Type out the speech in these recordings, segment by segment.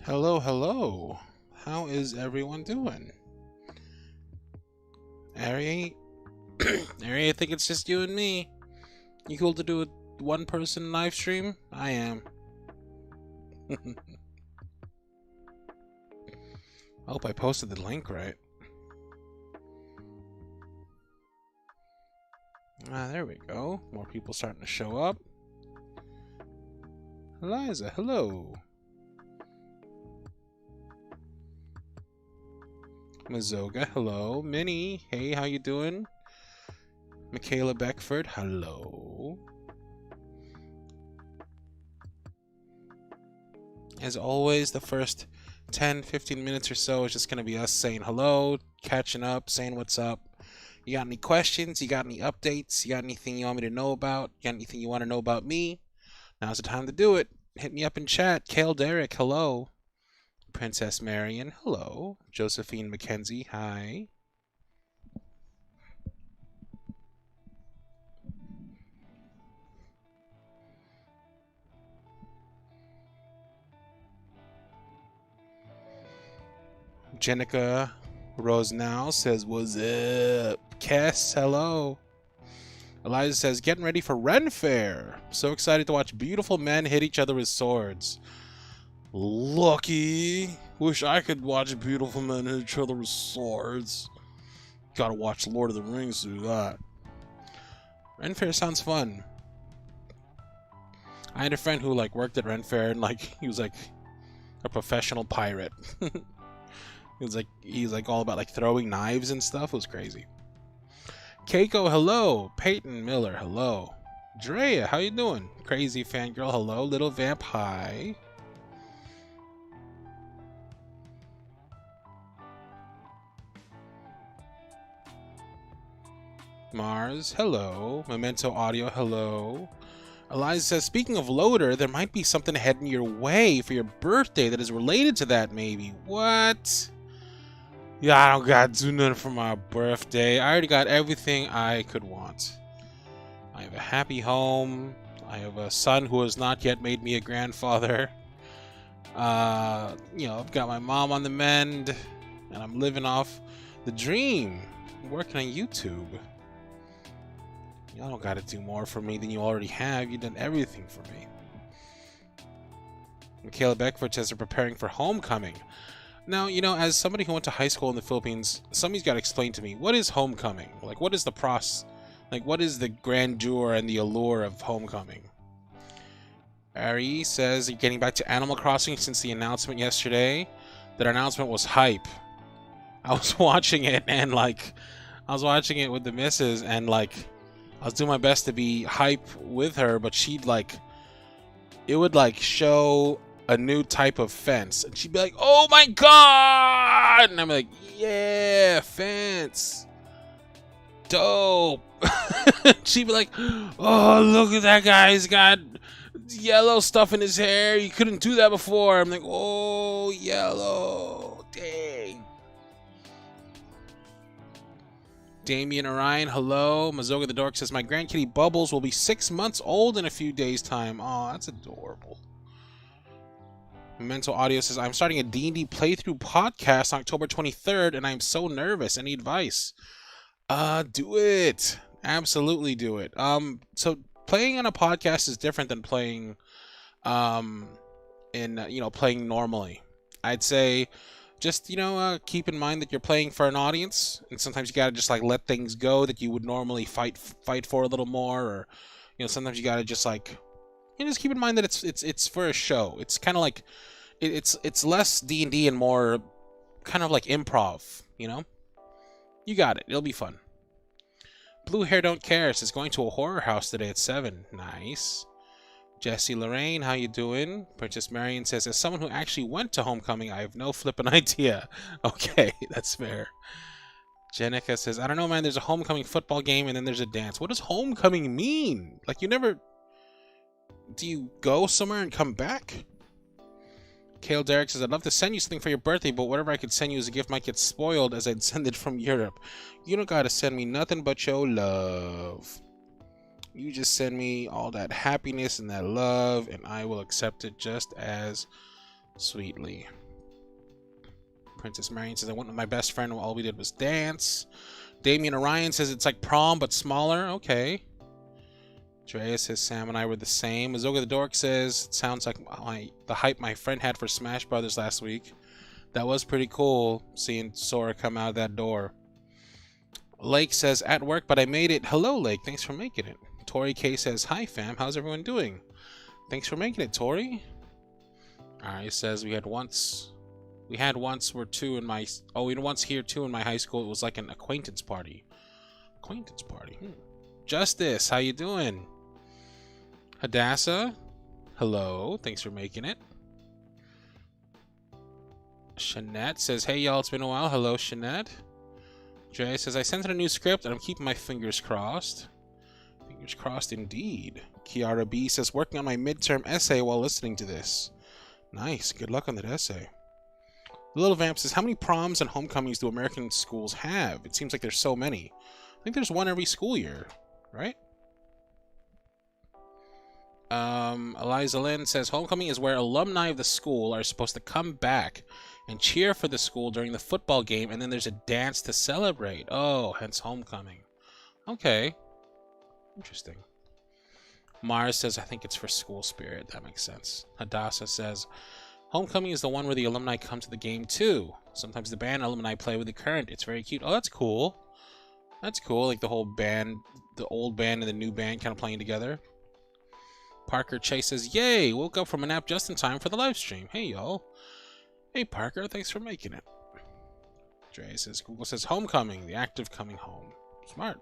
Hello, hello. How is everyone doing? Ari, Ari, I think it's just you and me. You cool to do a one-person live stream? I am. I hope I posted the link right. There we go. More people starting to show up. Eliza, hello. Mazoga, hello. Minnie, hey, how you doing? Michaela Beckford, hello. As always, the first 10-15 minutes or so is just going to be us saying hello, catching up, saying what's up. You got any questions? You got any updates? You got anything you want me to know about? You got anything you want to know about me? Now's the time to do it. Hit me up in chat. Kale Derek, hello. Princess Marion, hello. Josephine McKenzie, hi. Jenica Rosenow says, what's up? Cass, hello. Eliza says, getting ready for Ren Fair. So excited to watch beautiful men hit each other with swords. Lucky. Wish I could watch beautiful men hit each other with swords. Gotta watch Lord of the Rings to do that. Ren Fair sounds fun. I had a friend who worked at Ren Fair and he was like a professional pirate. He's all about throwing knives and stuff. It was crazy. Keiko, hello. Peyton Miller, hello. Drea, how you doing? Crazy fangirl, hello. Little Vamp, hi. Mars, hello. Memento Audio, hello. Eliza says, speaking of loader, there might be something heading your way for your birthday that is related to that, maybe. What? Yeah, I don't gotta do nothing for my birthday. I already got everything I could want. I have a happy home. I have a son who has not yet made me a grandfather. I've got my mom on the mend, and I'm living off the dream. I'm working on YouTube. Y'all don't gotta do more for me than you already have. You've done everything for me. Michaela Beckford says they're preparing for homecoming. Now, as somebody who went to high school in the Philippines, somebody's got to explain to me, what is homecoming? What is the process? What is the grandeur and the allure of homecoming? Ari says, getting back to Animal Crossing since the announcement yesterday. That announcement was hype. I was watching it and I was watching it with the missus and I was doing my best to be hype with her, but she'd it would show a new type of fence and she'd be like, oh my god, and I'm like, yeah, fence, dope. She'd be like, oh, look at that guy, he's got yellow stuff in his hair, you couldn't do that before. I'm like, oh, yellow, dang. Damien Orion, hello. Mazoga the Dork says, my grandkitty Bubbles will be 6 months old in a few days' time. Oh, that's adorable. Mental Audio says, I'm starting a D&D playthrough podcast on October 23rd, and I'm so nervous. Any advice? Do it. Absolutely do it. So playing on a podcast is different than playing, playing normally. I'd say just, keep in mind that you're playing for an audience, and sometimes you gotta just let things go that you would normally fight for a little more, or, sometimes you gotta just just keep in mind that it's for a show. It's kind of it's less D&D and more kind of improv, You got it. It'll be fun. Blue Hair Don't Care says, going to a horror house today at 7. Nice. Jesse Lorraine, how you doing? Princess Marion says, as someone who actually went to homecoming, I have no flippin' idea. Okay, that's fair. Jenica says, I don't know, man, there's a homecoming football game and then there's a dance. What does homecoming mean? Do you go somewhere and come back? Kale Derek says, I'd love to send you something for your birthday, but whatever I could send you as a gift might get spoiled as I'd send it from Europe. You don't gotta send me nothing but your love. You just send me all that happiness and that love, and I will accept it just as Sweetly. Princess Marion says, I went with my best friend. All we did was dance. Damien Orion says it's like prom, but smaller. Okay. Drea says Sam and I were the same. Azoga the Dork says it sounds like the hype my friend had for Smash Brothers last week. That was pretty cool, seeing Sora come out of that door. Lake says, at work, but I made it. Hello, Lake. Thanks for making it. Tori K says, hi, fam. How's everyone doing? Thanks for making it, Tori. Alright, says we had once were two in my... Oh, we had once here, two in my high school. It was like an acquaintance party. Acquaintance party. Justice, how you doing? Hadassah, hello. Thanks for making it. Shanette says, hey, y'all, it's been a while. Hello, Shanette. Jay says, I sent in a new script, and I'm keeping my fingers crossed. Fingers crossed indeed. Kiara B says, working on my midterm essay while listening to this. Nice. Good luck on that essay. The Little Vamp says, how many proms and homecomings do American schools have? It seems like there's so many. I think there's one every school year, right? Eliza Lynn says, homecoming is where alumni of the school are supposed to come back and cheer for the school during the football game, and then there's a dance to celebrate. Oh, hence homecoming. Okay. Interesting. Mars says, I think it's for school spirit. That makes sense. Hadassah says, homecoming is the one where the alumni come to the game too. Sometimes the band alumni play with the current. It's very cute. Oh, that's cool. That's cool. Like the whole band, the old band and the new band kind of playing together. Parker Chase says, yay! Woke up from a nap just in time for the live stream. Hey, y'all. Hey, Parker. Thanks for making it. Dre says, Google says, homecoming. The act of coming home. Smart.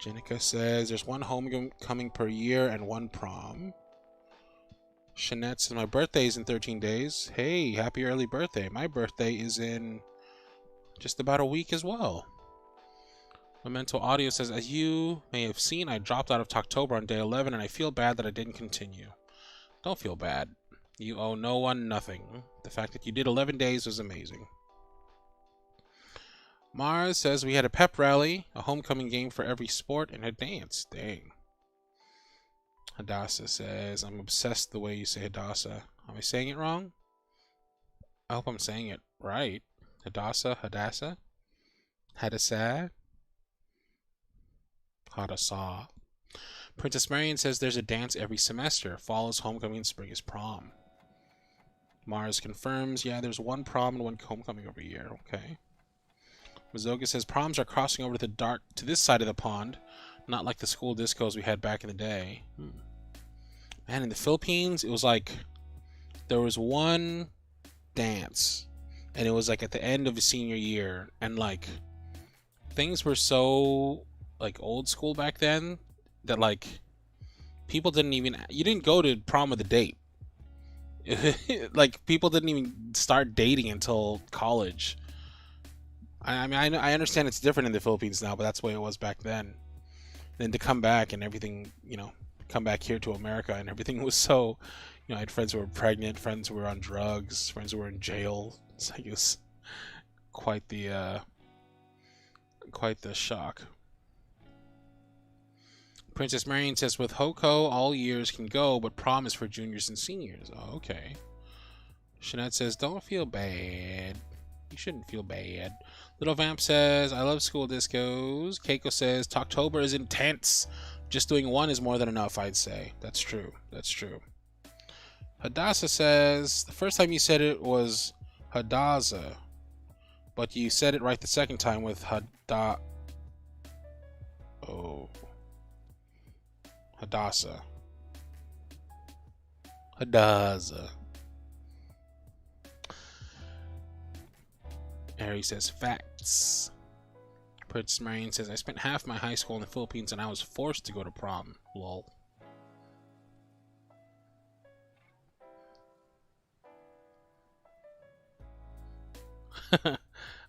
Jenica says, there's one homecoming per year and one prom. Shanette says, my birthday is in 13 days. Hey, happy early birthday. My birthday is in just about a week as well. Memento Audio says, as you may have seen, I dropped out of Talktober on day 11, and I feel bad that I didn't continue. Don't feel bad. You owe no one nothing. The fact that you did 11 days was amazing. Mars says, we had a pep rally, a homecoming game for every sport, and a dance. Dang. Hadassah says, I'm obsessed the way you say Hadassah. Am I saying it wrong? I hope I'm saying it right. Hadassah, Hadassah, Hadassah, Hadassah. Princess Marion says there's a dance every semester. Fall is homecoming and spring is prom. Mars confirms, yeah, there's one prom and one homecoming every year. Okay. Mazoga says proms are crossing over to this side of the pond, not like the school discos we had back in the day. Man, in the Philippines, it was like there was one dance, and it was like at the end of a senior year, and like things were so like old school back then that like people you didn't go to prom with a date. Like people didn't even start dating until college. I mean, I understand it's different in the Philippines now, but that's the way it was back then. Then to come back and everything, you know, come back here to America and everything was so, you know, I had friends who were pregnant, friends who were on drugs, friends who were in jail. It's like it was quite the shock. Princess Marion says, with Hoko, all years can go, but prom is for juniors and seniors. Oh, okay. Shanette says, don't feel bad. You shouldn't feel bad. Little Vamp says, I love school discos. Keiko says, Talktober is intense. Just doing one is more than enough, I'd say. That's true. That's true. Hadassah says, the first time you said it was Hadassah, but you said it right the second time with Hadassah. Hadassah. Harry says, facts. Princess Marion says, I spent half my high school in the Philippines and I was forced to go to prom. Lol.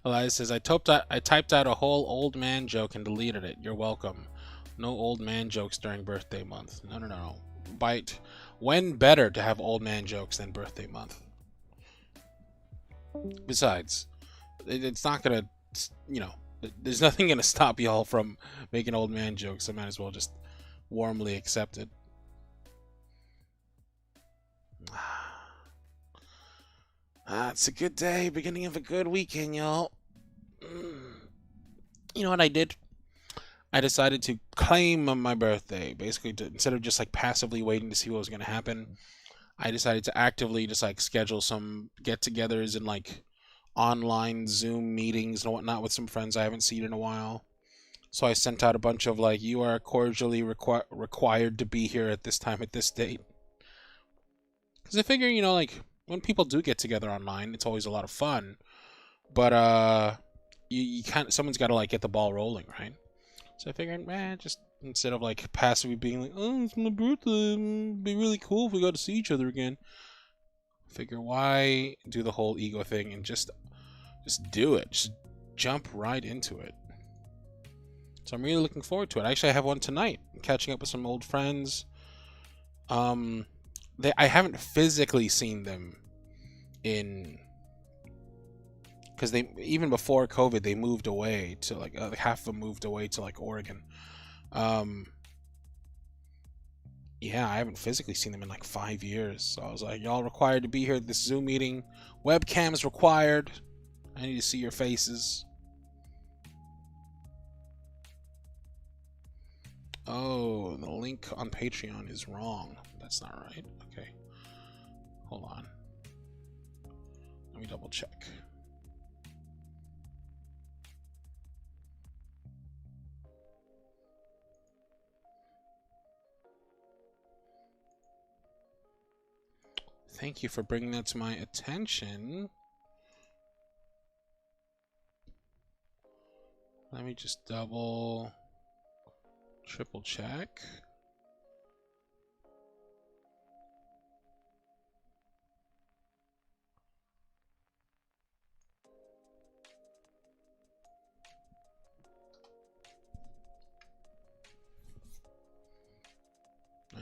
Elias says, I typed out a whole old man joke and deleted it. You're welcome. No old man jokes during birthday month. No. When better to have old man jokes than birthday month? Besides, it's not gonna, you know, there's nothing gonna stop y'all from making old man jokes. I might as well just warmly accept it. It's a good day, beginning of a good weekend, y'all. You know what I did? I decided to claim my birthday. Basically, instead of just like passively waiting to see what was going to happen, I decided to actively just like schedule some get-togethers and like online Zoom meetings and whatnot with some friends I haven't seen in a while. So I sent out a bunch of like, you are cordially required to be here at this time at this date. Because I figure, like when people do get together online, it's always a lot of fun. But you can't. Someone's got to like get the ball rolling, right? So I figured, man, just instead of like passively being like, oh, it's my birthday, it'd be really cool if we got to see each other again. Figure why do the whole ego thing and just do it. Just jump right into it. So I'm really looking forward to it. Actually, I have one tonight. I'm catching up with some old friends. I haven't physically seen them because they, even before COVID, they moved away to like half of them moved away to like Oregon. Yeah, I haven't physically seen them in like 5 years. So I was like, y'all required to be here at this Zoom meeting. Webcams required. I need to see your faces. Oh, the link on Patreon is wrong. That's not right. Okay. Hold on. Let me double check. Thank you for bringing that to my attention. Let me just triple check.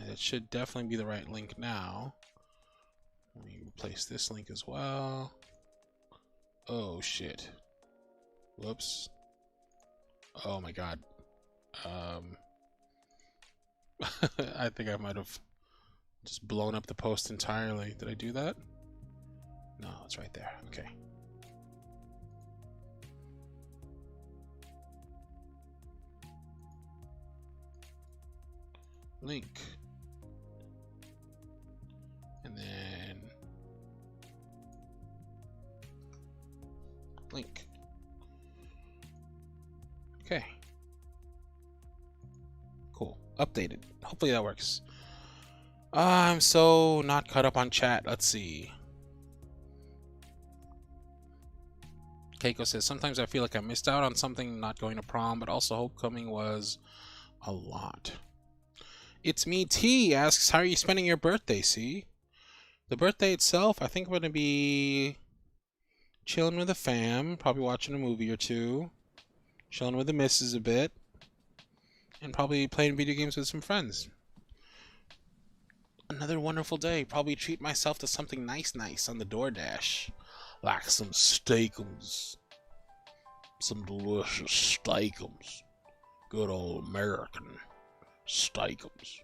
That should definitely be the right link now. Let me replace this link as well. Oh shit. Whoops. Oh my god. I think I might have just blown up the post entirely. Did I do that? No, it's right there. Okay. Link. And then link. Okay. Cool. Updated. Hopefully that works. I'm so not caught up on chat. Let's see. Keiko says, sometimes I feel like I missed out on something not going to prom, but also homecoming was a lot. It's me, T, asks, how are you spending your birthday, C? The birthday itself, I think I'm going to be chilling with the fam, probably watching a movie or two, chilling with the missus a bit, and probably playing video games with some friends. Another wonderful day. Probably treat myself to something nice on the DoorDash. Like some steakums. Some delicious steakums. Good old American steakums.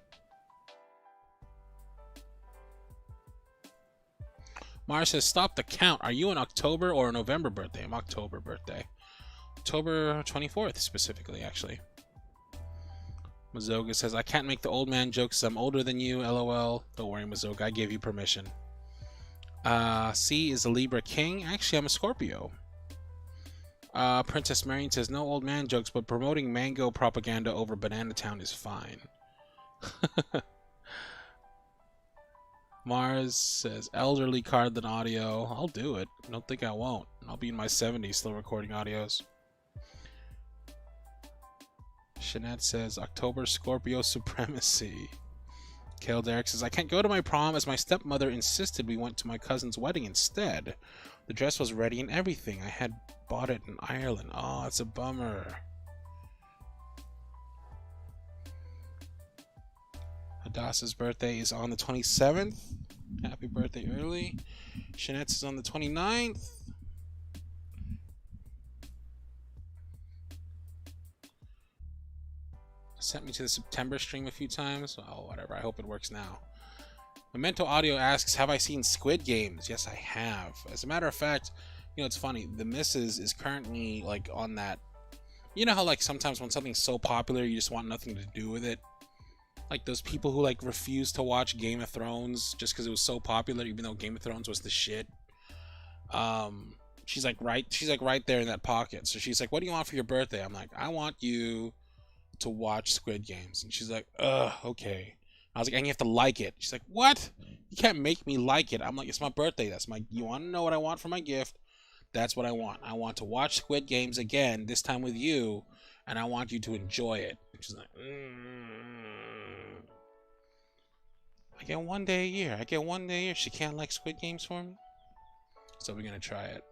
Mara says, stop the count. Are you an October or a November birthday? I'm October birthday. October 24th, specifically, actually. Mazoga says, I can't make the old man jokes. I'm older than you, LOL. Don't worry, Mazoga. I gave you permission. C is a Libra King. Actually, I'm a Scorpio. Princess Marion says, no old man jokes, but promoting mango propaganda over Banana Town is fine. Mars says, elderly card than audio. I'll do it. I don't think I won't. I'll be in my 70s still recording audios. Shanette says, October Scorpio supremacy. Kale Derek says, I can't go to my prom as my stepmother insisted we went to my cousin's wedding instead. The dress was ready and everything. I had bought it in Ireland. Oh, it's a bummer. Hadassah's birthday is on the 27th. Happy birthday early. Shanette's is on the 29th. Sent me to the September stream a few times. Oh, whatever. I hope it works now. Memento Audio asks, have I seen Squid Games? Yes, I have. As a matter of fact, you know, it's funny. The missus is currently like on that. You know how like sometimes when something's so popular, you just want nothing to do with it. Like those people who like refuse to watch Game of Thrones just because it was so popular, even though Game of Thrones was the shit. She's like right there in that pocket. So she's like, what do you want for your birthday? I'm like, I want you to watch Squid Games. And she's like, okay. I was like, and you have to like it. She's like, what? You can't make me like it. I'm like, it's my birthday. You want to know what I want for my gift? That's what I want. I want to watch Squid Games again, this time with you, and I want you to enjoy it. And she's like, I get 1 day a year. I get 1 day a year. She can't like Squid Games for me? So we're going to try it.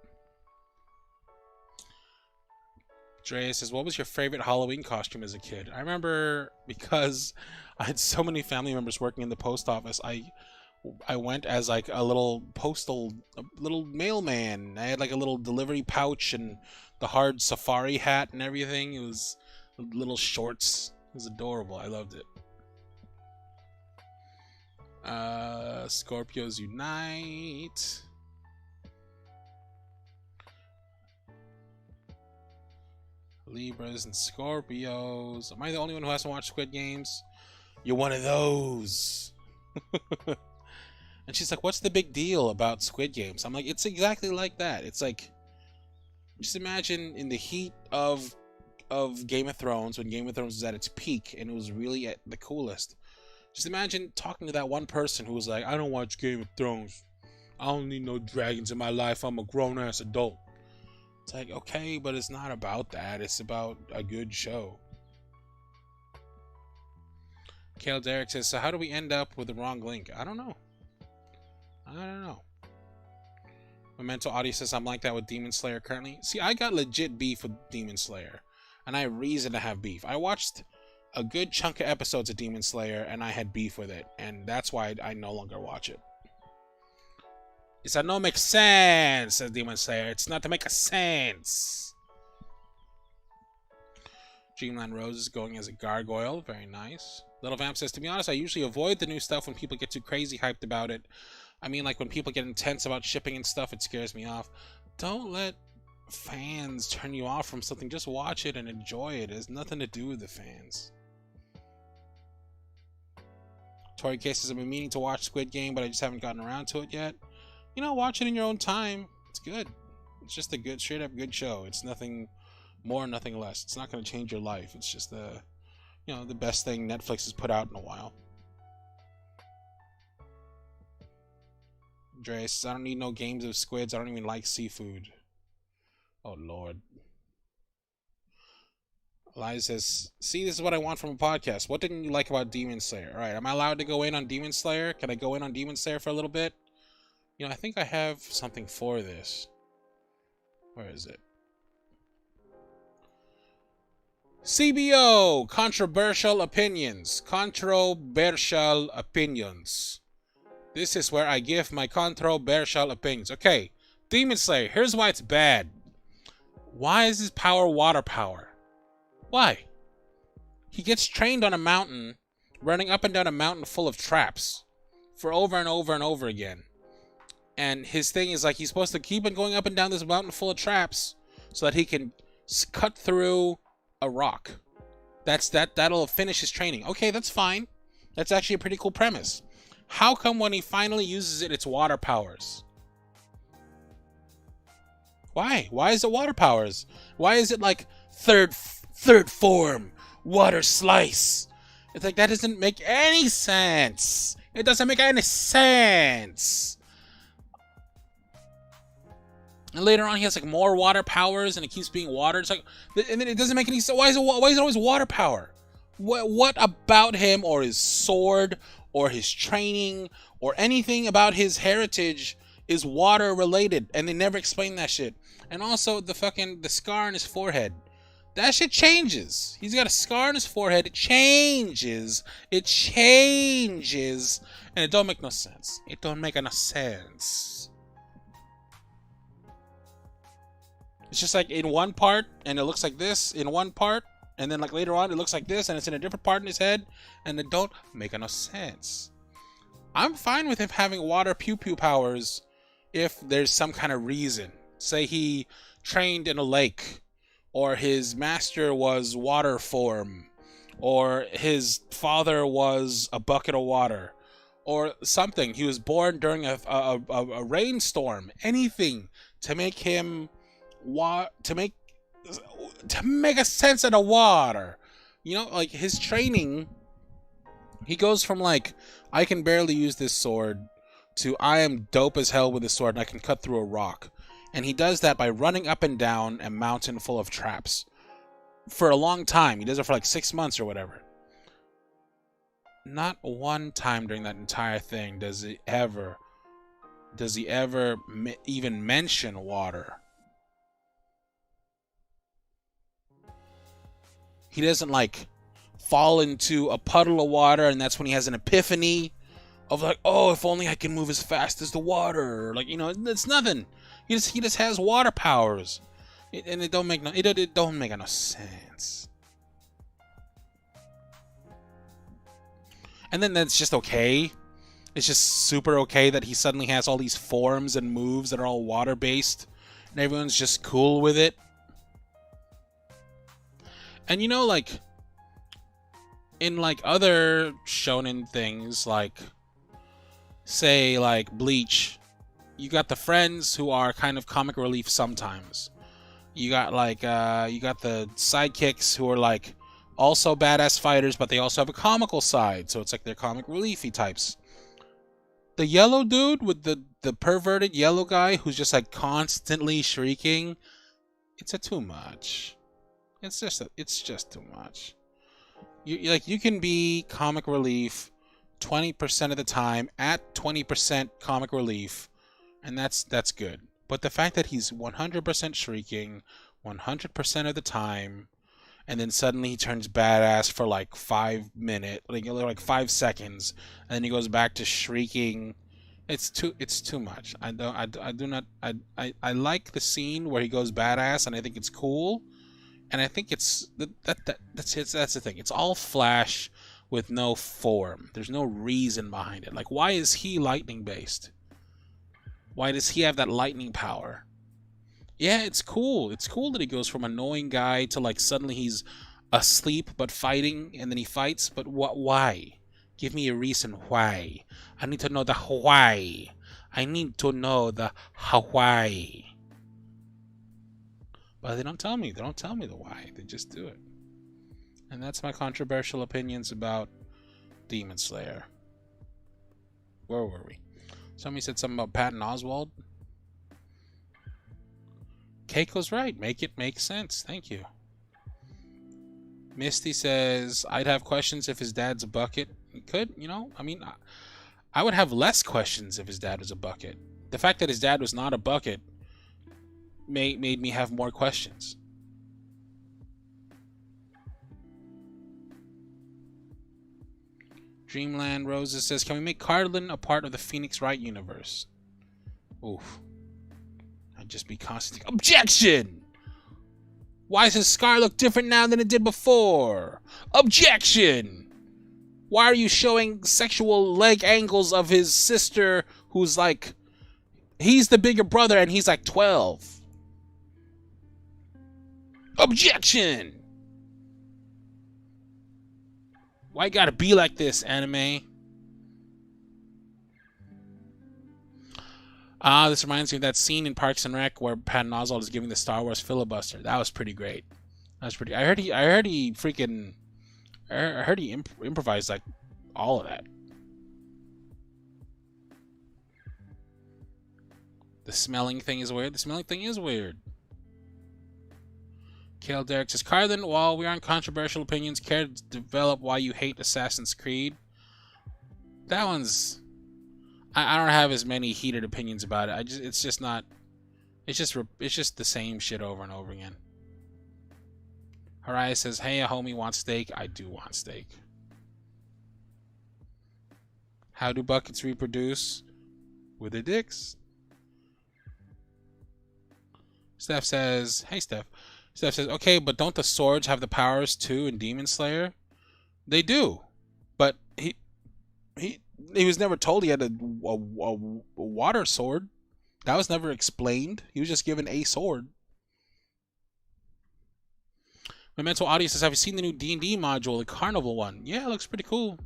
Dre says, what was your favorite Halloween costume as a kid? I remember because I had so many family members working in the post office. I went as like a little mailman. I had like a little delivery pouch and the hard safari hat and everything. It was little shorts. It was adorable. I loved it. Scorpios unite. Libras and Scorpios. Am I the only one who hasn't watched Squid Games? You're one of those. And she's like, what's the big deal about Squid Games? I'm like, it's exactly like that. It's like, just imagine in the heat of Game of Thrones, when Game of Thrones was at its peak and it was really at the coolest. Just imagine talking to that one person who was like, I don't watch Game of Thrones. I don't need no dragons in my life. I'm a grown-ass adult. It's like, okay, but it's not about that. It's about a good show. Kale Derek says, so how do we end up with the wrong link? I don't know. Memento Audio says, I'm like that with Demon Slayer currently. See, I got legit beef with Demon Slayer. And I have reason to have beef. I watched a good chunk of episodes of Demon Slayer and I had beef with it. And that's why I no longer watch it. It's a no make sense, says Demon Slayer. It's not to make a sense. Dreamland Rose is going as a gargoyle. Very nice. Little Vamp says, to be honest, I usually avoid the new stuff when people get too crazy hyped about it. I mean, like when people get intense about shipping and stuff, it scares me off. Don't let fans turn you off from something. Just watch it and enjoy it. It has nothing to do with the fans. Tori K says, I've been meaning to watch Squid Game, but I just haven't gotten around to it yet. You know, watch it in your own time. It's good. It's just a good, straight up good show. It's nothing more, nothing less. It's not going to change your life. It's just the best thing Netflix has put out in a while. Dre says, I don't need no games of squids. I don't even like seafood. Oh, Lord. Eliza says, see, this is what I want from a podcast. What didn't you like about Demon Slayer? All right, am I allowed to go in on Demon Slayer? Can I go in on Demon Slayer for a little bit? You know, I think I have something for this. Where is it? CBO, controversial opinions. Controversial opinions. This is where I give my controversial opinions. Okay, Demon Slayer, here's why it's bad. Why is his power water power? Why? He gets trained on a mountain, running up and down a mountain full of traps for over and over and over again. And his thing is like he's supposed to keep on going up and down this mountain full of traps so that he can cut through a rock. That'll finish his training. Okay, that's fine. That's actually a pretty cool premise. How come when he finally uses it, it's water powers? Why? Why is it water powers? Why is it like third form, water slice? It's like that doesn't make any sense. It doesn't make any sense. And later on, he has like more water powers, and it keeps being water. It's like, and then it doesn't make any sense. Why is it always water power? What about him, or his sword, or his training, or anything about his heritage is water related? And they never explain that shit. And also the scar on his forehead. That shit changes. He's got a scar on his forehead. It changes. It changes. And it don't make no sense. It don't make no sense. It's just like in one part, and it looks like this in one part, and then like later on, it looks like this, and it's in a different part in his head, and it don't make no sense. I'm fine with him having water pew pew powers if there's some kind of reason. Say he trained in a lake, or his master was water form, or his father was a bucket of water, or something. He was born during a rainstorm. Anything to make him to make a sense of the water. You know, like his training, he goes from like, I can barely use this sword, to I am dope as hell with this sword and I can cut through a rock. And he does that by running up and down a mountain full of traps for a long time. He does it for like 6 months or whatever. Not one time during that entire thing does he ever even mention water. He doesn't like fall into a puddle of water and that's when he has an epiphany of like, oh, if only I can move as fast as the water. Like, you know, it's nothing. He just has water powers, and it don't make no sense. And then that's just okay. It's just super okay that he suddenly has all these forms and moves that are all water based, and everyone's just cool with it. And you know, like in like other shonen things, like say like Bleach, you got the friends who are kind of comic relief sometimes. You got like you got the sidekicks who are like also badass fighters, but they also have a comical side, so it's like they're comic reliefy types. The yellow dude with the perverted yellow guy who's just like constantly shrieking, it's too much. It's just too much. You can be comic relief 20% of the time at 20% comic relief, and that's good. But the fact that he's 100% shrieking 100% of the time, and then suddenly he turns badass for like 5 minutes, like 5 seconds, and then he goes back to shrieking. It's too much. I like the scene where he goes badass, and I think it's cool, and I think that's the thing. It's all flash with no form. There's no reason behind it. Like, why is he lightning based? Why does he have that lightning power? Yeah, it's cool. It's cool that he goes from annoying guy to like suddenly he's asleep but fighting, and then he fights. But what? Why? Give me a reason why. I need to know the why. I need to know the why. But they don't tell me. They don't tell me the why. They just do it. And that's my controversial opinions about Demon Slayer. Where were we? Somebody said something about Patton Oswalt. Keiko's right. Make it make sense. Thank you. Misty says, I'd have questions if his dad's a bucket. He could, you know? I mean, I would have less questions if his dad was a bucket. The fact that his dad was not a bucket made me have more questions. Dreamland Roses says, can we make Carlin a part of the Phoenix Wright universe? Oof. I'd just be constantly... Objection! Why does his scar look different now than it did before? Objection! Why are you showing sexual leg angles of his sister who's like... He's the bigger brother and he's like 12. Objection! Why you gotta be like this, anime? This reminds me of that scene in Parks and Rec where Patton Oswalt is giving the Star Wars filibuster. That was pretty great. That was pretty. I heard he improvised like all of that. The smelling thing is weird. The smelling thing is weird. Kale Derek says, Carlin, while we are on controversial opinions, care to develop why you hate Assassin's Creed? That one's... I don't have as many heated opinions about it. It's just the same shit over and over again. Haraya says, hey, a homie wants steak. I do want steak. How do buckets reproduce? With their dicks. Steph says, hey, Steph. Steph says, okay, but don't the swords have the powers too in Demon Slayer? They do. But He was never told he had a water sword. That was never explained. He was just given a sword. Memento Audio says, have you seen the new D&D module, the Carnival one? Yeah, it looks pretty cool.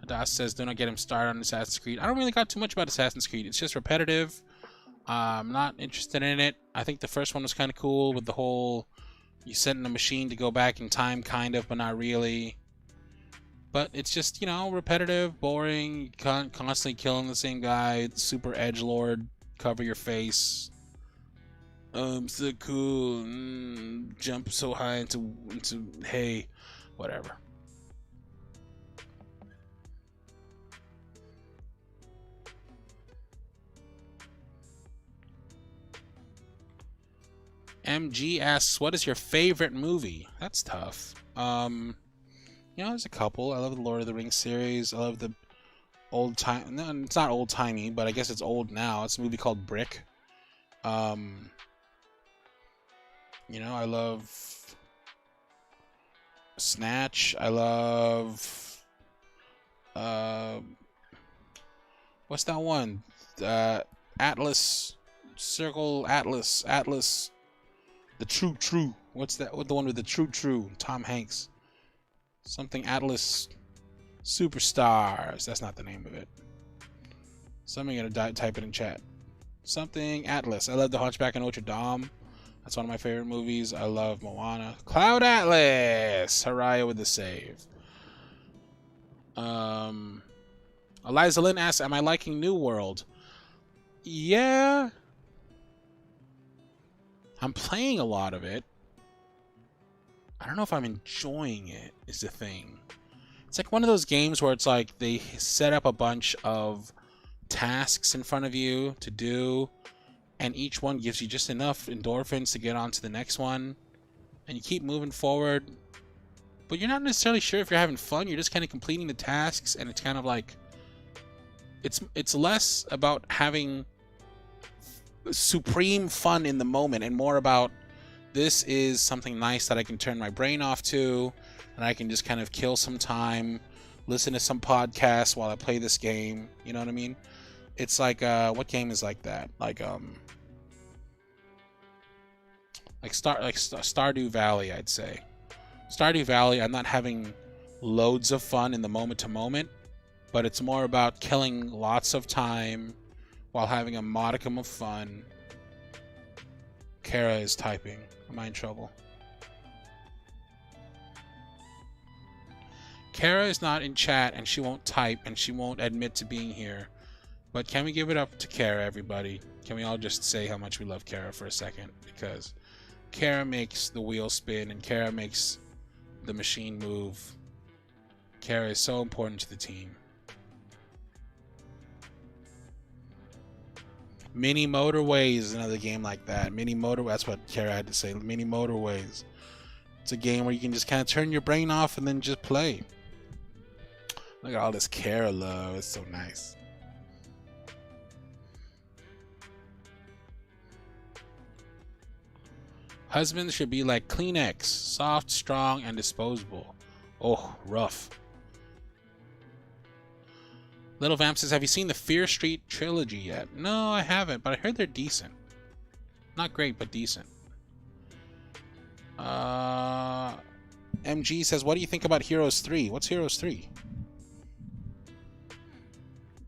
Das says, do not get him started on Assassin's Creed. I don't really got too much about Assassin's Creed. It's just repetitive. I'm not interested in it. I think the first one was kind of cool with the whole, you send in a machine to go back in time, kind of, but not really. But it's just, you know, repetitive, boring, constantly killing the same guy, super edgelord, cover your face. So cool, jump so high into hay, whatever. MG asks, what is your favorite movie? That's tough. You know, there's a couple. I love the Lord of the Rings series. I love the old time. No, it's not old timey, but I guess it's old now. It's a movie called Brick. You know, I love Snatch. I love what's that one? Atlas, Circle Atlas, the True. What's that? What the one with the True? Tom Hanks. Something Atlas Superstars. That's not the name of it. Somebody gonna type it in chat. Something Atlas. I love The Hunchback of Notre Dame. That's one of my favorite movies. I love Moana. Cloud Atlas! Haraya with the save. Eliza Lynn asks, am I liking New World? Yeah. I'm playing a lot of it. I don't know if I'm enjoying it, is the thing. It's like one of those games where it's like they set up a bunch of tasks in front of you to do, and each one gives you just enough endorphins to get on to the next one, and you keep moving forward, but you're not necessarily sure if you're having fun. You're just kind of completing the tasks, and it's kind of like it's less about having supreme fun in the moment and more about, this is something nice that I can turn my brain off to, and I can just kind of kill some time, listen to some podcasts while I play this game. You know what I mean? It's like what game is like that? Like Stardew Valley, I'd say. Stardew Valley, I'm not having loads of fun in the moment to moment, but it's more about killing lots of time while having a modicum of fun. Kara is typing. Am I in trouble? Kara is not in chat, and she won't type, and she won't admit to being here. But can we give it up to Kara, everybody? Can we all just say how much we love Kara for a second? Because Kara makes the wheel spin, and Kara makes the machine move. Kara is so important to the team. Mini Motorways is another game like that. That's what Kara had to say. Mini Motorways. It's a game where you can just kind of turn your brain off and then just play. Look at all this Kara love. It's so nice. Husbands should be like Kleenex. Soft, strong, and disposable. Oh, rough. Little Vamp says, have you seen the Fear Street trilogy yet? No, I haven't, but I heard they're decent. Not great, but decent. MG says, what do you think about Heroes 3? What's Heroes 3?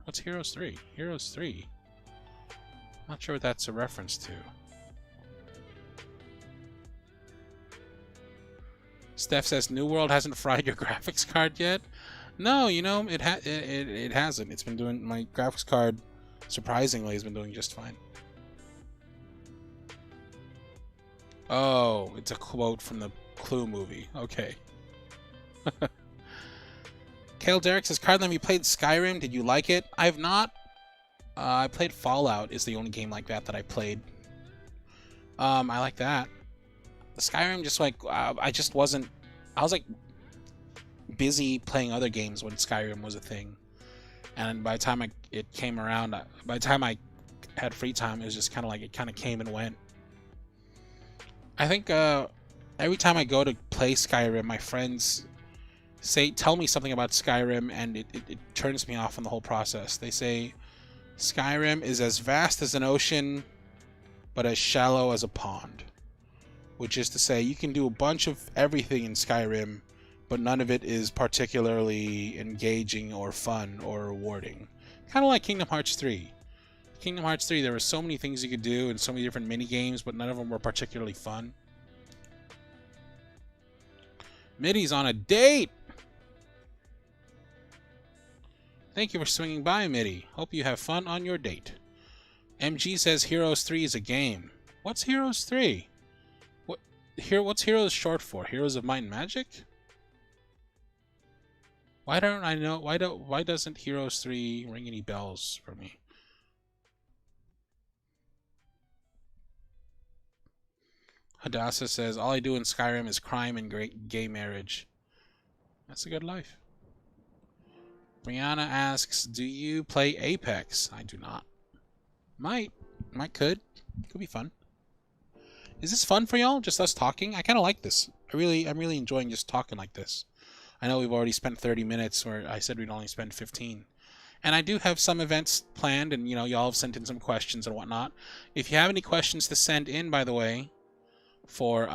What's Heroes 3? Heroes 3? Not sure what that's a reference to. Steph says, New World hasn't fried your graphics card yet? No, you know, it hasn't. It's been doing, my graphics card, surprisingly, has been doing just fine. Oh, it's a quote from the Clue movie. Okay. Kale Derek says, Cardlam, you played Skyrim. Did you like it? I have not. I played Fallout, is the only game like that I played. I like that. The Skyrim, just like, I just wasn't, I was like busy playing other games when Skyrim was a thing, and by the time it came around, by the time I had free time, it was just kind of like it kind of came and went. I think every time I go to play Skyrim, my friends tell me something about Skyrim, and it turns me off on the whole process. They say Skyrim is as vast as an ocean, but as shallow as a pond. Which is to say, you can do a bunch of everything in Skyrim, but none of it is particularly engaging or fun or rewarding. Kind of like Kingdom Hearts 3. Kingdom Hearts 3, there were so many things you could do and so many different mini games, but none of them were particularly fun. Mitty's on a date! Thank you for swinging by, Mitty. Hope you have fun on your date. MG says Heroes 3 is a game. What's Heroes 3? What's Heroes short for? Heroes of Might and Magic? Why don't I know? Why doesn't Heroes 3 ring any bells for me? Hadassah says, all I do in Skyrim is crime and gay marriage. That's a good life. Brianna asks, do you play Apex? I do not. Might could be fun. Is this fun for y'all? Just us talking? I kind of like this. I'm really enjoying just talking like this. I know we've already spent 30 minutes, where I said we'd only spend 15. And I do have some events planned, and y'all have sent in some questions and whatnot. If you have any questions to send in, by the way, for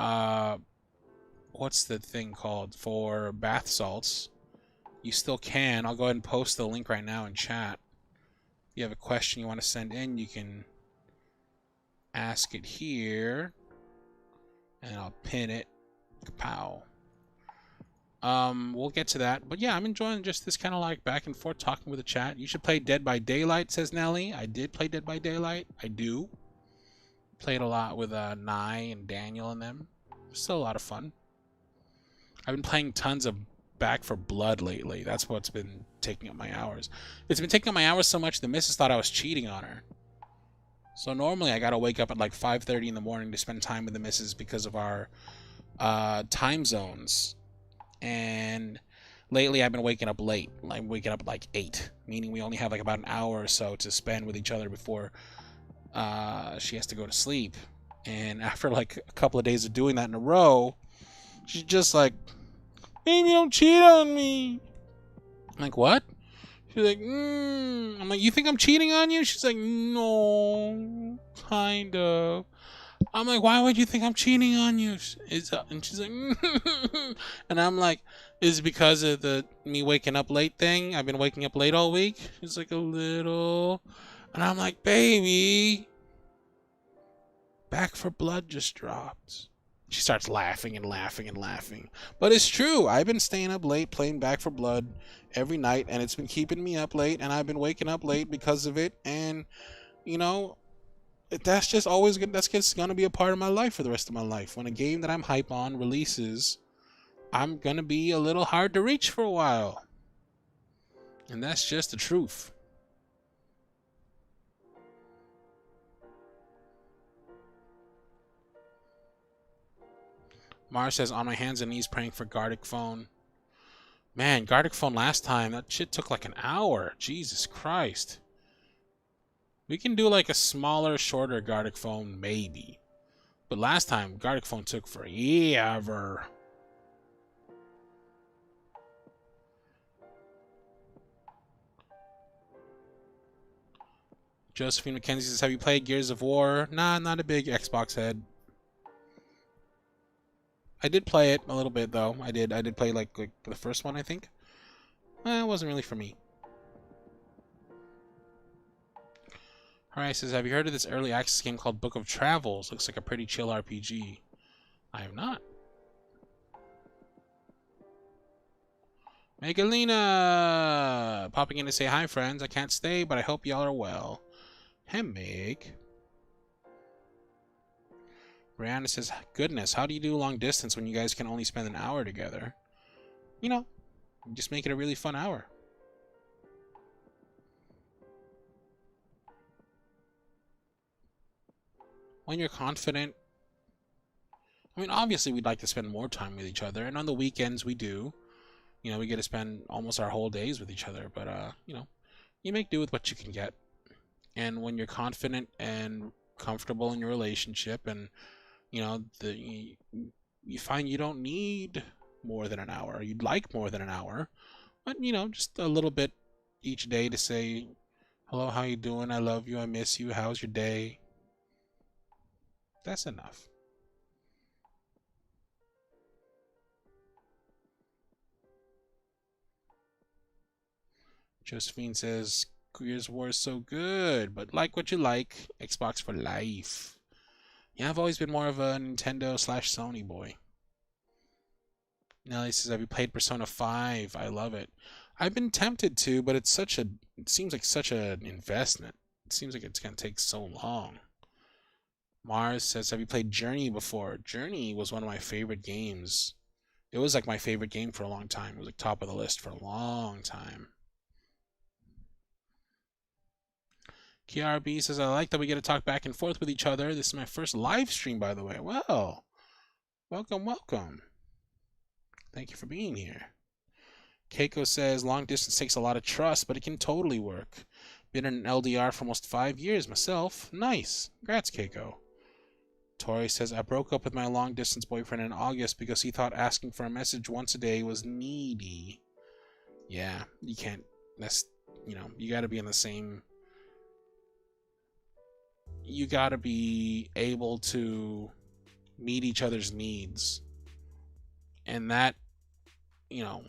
what's the thing called? For bath salts, you still can. I'll go ahead and post the link right now in chat. If you have a question you want to send in, you can ask it here. And I'll pin it. Kapow. We'll get to that. But yeah, I'm enjoying just this kind of like back and forth talking with the chat. You should play Dead by Daylight, says Nelly. I did play Dead by Daylight. I do. Played a lot with Nye and Daniel and them. Still a lot of fun. I've been playing tons of Back for Blood lately. That's what's been taking up my hours. It's been taking up my hours so much the missus thought I was cheating on her. So normally I gotta wake up at like 5:30 in the morning to spend time with the missus because of our time zones. And lately I've been waking up late. I'm waking up at like 8, meaning we only have like about an hour or so to spend with each other before she has to go to sleep. And after like a couple of days of doing that in a row, she's just like, baby, don't cheat on me. I'm like, what? She's like, I'm like, you think I'm cheating on you? She's like, no, kind of. I'm like, why would you think I'm cheating on you? And she's like, and I'm like, is it because of the me waking up late thing? I've been waking up late all week. She's like, a little. And I'm like, baby, Back for Blood just dropped. She starts laughing and laughing and laughing. But it's true. I've been staying up late playing Back for Blood every night, and it's been keeping me up late, and I've been waking up late because of it. And, that's just always good. That's just going to be a part of my life for the rest of my life. When a game that I'm hype on releases, I'm going to be a little hard to reach for a while. And that's just the truth. Mars says, on my hands and knees praying for Gardic Phone. Man, Gardic Phone last time, that shit took like an hour. Jesus Christ. We can do like a smaller, shorter Gardic Phone, maybe. But last time, Gardic Phone took forever. Josephine McKenzie says, have you played Gears of War? Nah, not a big Xbox head. I did play it a little bit though. I did play like the first one, I think. It wasn't really for me. Alright, says, have you heard of this early access game called Book of Travels? Looks like a pretty chill RPG. I have not. Megalina! Popping in to say hi, friends. I can't stay, but I hope y'all are well. Hey, Meg. Brianna says, goodness, how do you do long distance when you guys can only spend an hour together? Just make it a really fun hour. When you're confident. I mean, obviously we'd like to spend more time with each other, and on the weekends we do. We get to spend almost our whole days with each other, but, you make do with what you can get. And when you're confident and comfortable in your relationship and, you find you don't need more than an hour. You'd like more than an hour, but you know, just a little bit each day to say, hello, how you doing? I love you. I miss you. How's your day? That's enough. Josephine says, Gears of War is so good, but like what you like. Xbox for life. Yeah, I've always been more of a Nintendo/Sony boy. Nelly says, have you played Persona 5? I love it. I've been tempted to, but it seems like such an investment. It seems like it's going to take so long. Mars says, have you played Journey before? Journey was one of my favorite games. It was like my favorite game for a long time. It was like top of the list for a long time. KRB says, I like that we get to talk back and forth with each other. This is my first live stream, by the way. Well, welcome, welcome. Thank you for being here. Keiko says, long distance takes a lot of trust, but it can totally work. Been in an LDR for almost 5 years myself. Nice. Congrats, Keiko. Tori says, I broke up with my long distance boyfriend in August because he thought asking for a message once a day was needy. Yeah, you can't. That's, you know, you got to be in the same. You got to be able to meet each other's needs. And that, you know,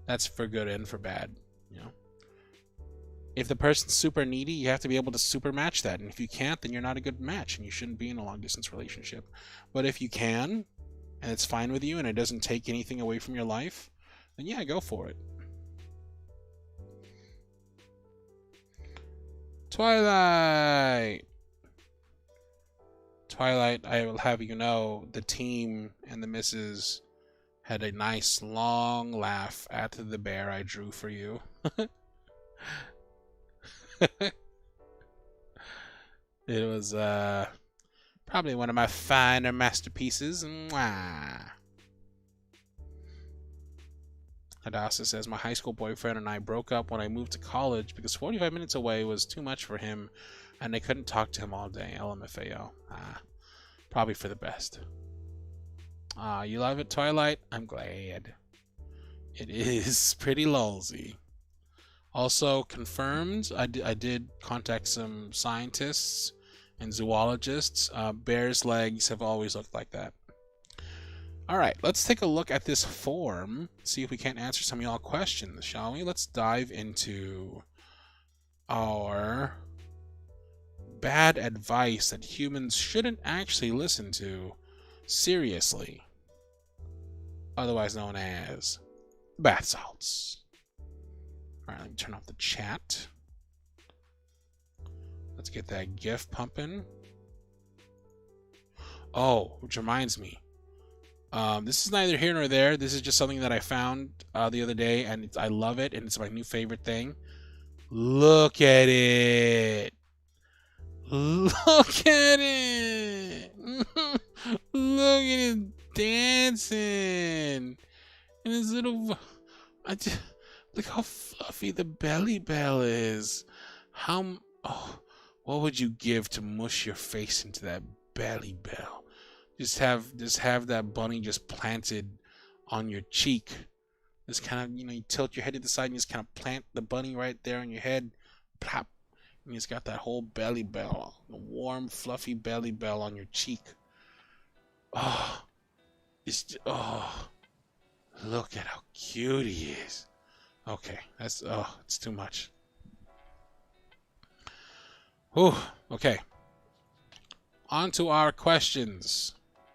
that's for good and for bad, you know. If the person's super needy, you have to be able to super match that. And if you can't, then you're not a good match and you shouldn't be in a long distance relationship. But if you can, and it's fine with you and it doesn't take anything away from your life, then yeah, go for it. Twilight, I will have you know, the team and the missus had a nice long laugh at the bear I drew for you. It was probably one of my finer masterpieces. Mwah. Hadassah says, my high school boyfriend and I broke up when I moved to college because 45 minutes away was too much for him and I couldn't talk to him all day. LMFAO. Probably for the best. You love it, Twilight? I'm glad. It is pretty lulzy. Also confirmed, I did contact some scientists and zoologists. Bears' legs have always looked like that. Alright, let's take a look at this form, see if we can't answer some of y'all questions, shall we? Let's dive into our bad advice that humans shouldn't actually listen to seriously, otherwise known as bath salts. Alright, let me turn off the chat. Let's get that GIF pumping. Oh, which reminds me. This is neither here nor there. This is just something that I found the other day, and I love it, and it's my new favorite thing. Look at it. Look at it. Look at him dancing. And his little... look how fluffy the belly bell is. What would you give to mush your face into that belly bell? Just have that bunny just planted on your cheek. Just kind of, you tilt your head to the side and just kind of plant the bunny right there on your head. Plop. And you just got that whole belly bell, the warm, fluffy belly bell on your cheek. Oh, look at how cute he is. Okay, it's too much. Whew, okay. On to our questions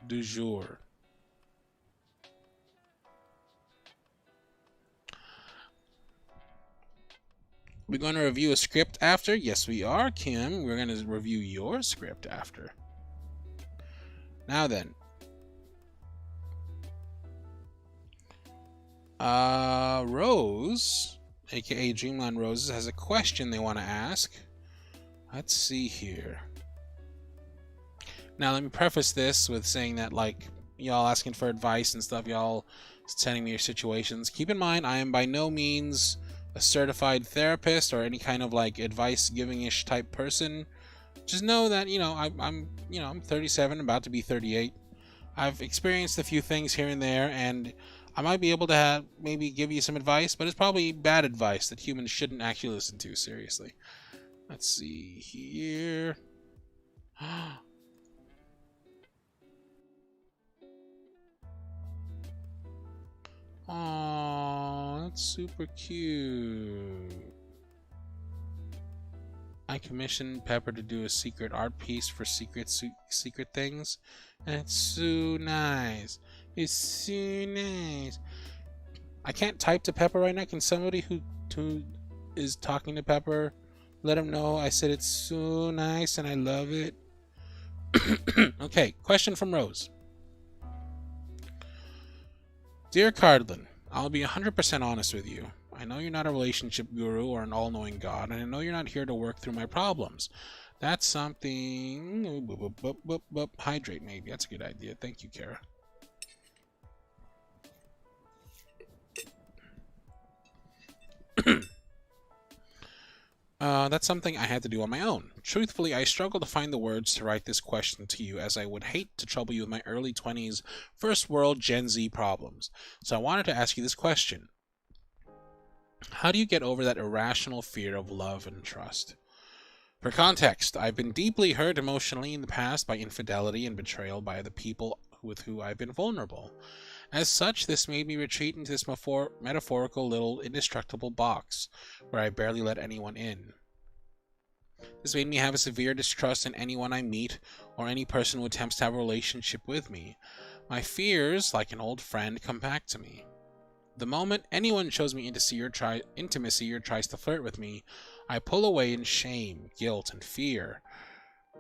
du jour. We're going to review a script after? Yes, we are, Kim. We're going to review your script after. Now then. Rose, aka Dreamland Roses, has a question they want to ask. Let's see here. Now, let me preface this with saying that, like, y'all asking for advice and stuff, y'all sending me your situations. Keep in mind, I am by no means a certified therapist or any kind of, like, advice-giving-ish type person. Just know that, I'm 37, about to be 38. I've experienced a few things here and there, and I might be able to maybe give you some advice, but it's probably bad advice that humans shouldn't actually listen to, seriously. Let's see here. Aww, that's super cute. I commissioned Pepper to do a secret art piece for secret things, and it's so nice. It's so nice. I can't type to Pepper right now. Can somebody who is talking to Pepper let him know I said it's so nice and I love it? Okay, question from Rose. Dear Cardlin, I'll be 100% honest with you. I know you're not a relationship guru or an all-knowing God, and I know you're not here to work through my problems. That's something... Hydrate, maybe. That's a good idea. Thank you, Kara. That's something I had to do on my own. Truthfully, I struggle to find the words to write this question to you, as I would hate to trouble you with my early 20s, first world Gen Z problems. So I wanted to ask you this question. How do you get over that irrational fear of love and trust? For context, I've been deeply hurt emotionally in the past by infidelity and betrayal by the people with who I've been vulnerable. As such, this made me retreat into this metaphorical little indestructible box, where I barely let anyone in. This made me have a severe distrust in anyone I meet, or any person who attempts to have a relationship with me. My fears, like an old friend, come back to me. The moment anyone shows me intimacy or tries to flirt with me, I pull away in shame, guilt, and fear.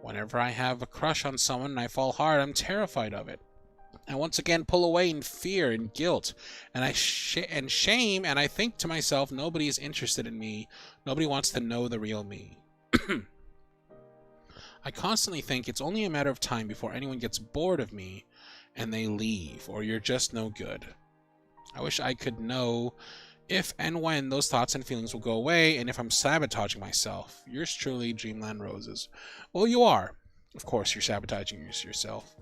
Whenever I have a crush on someone and I fall hard, I'm terrified of it. I once again pull away in fear and guilt, and shame, and I think to myself, nobody is interested in me. Nobody wants to know the real me. I constantly think it's only a matter of time before anyone gets bored of me and they leave, or you're just no good. I wish I could know if and when those thoughts and feelings will go away, and if I'm sabotaging myself. Yours truly, Dreamland Roses. Well, you are. Of course, you're sabotaging yourself.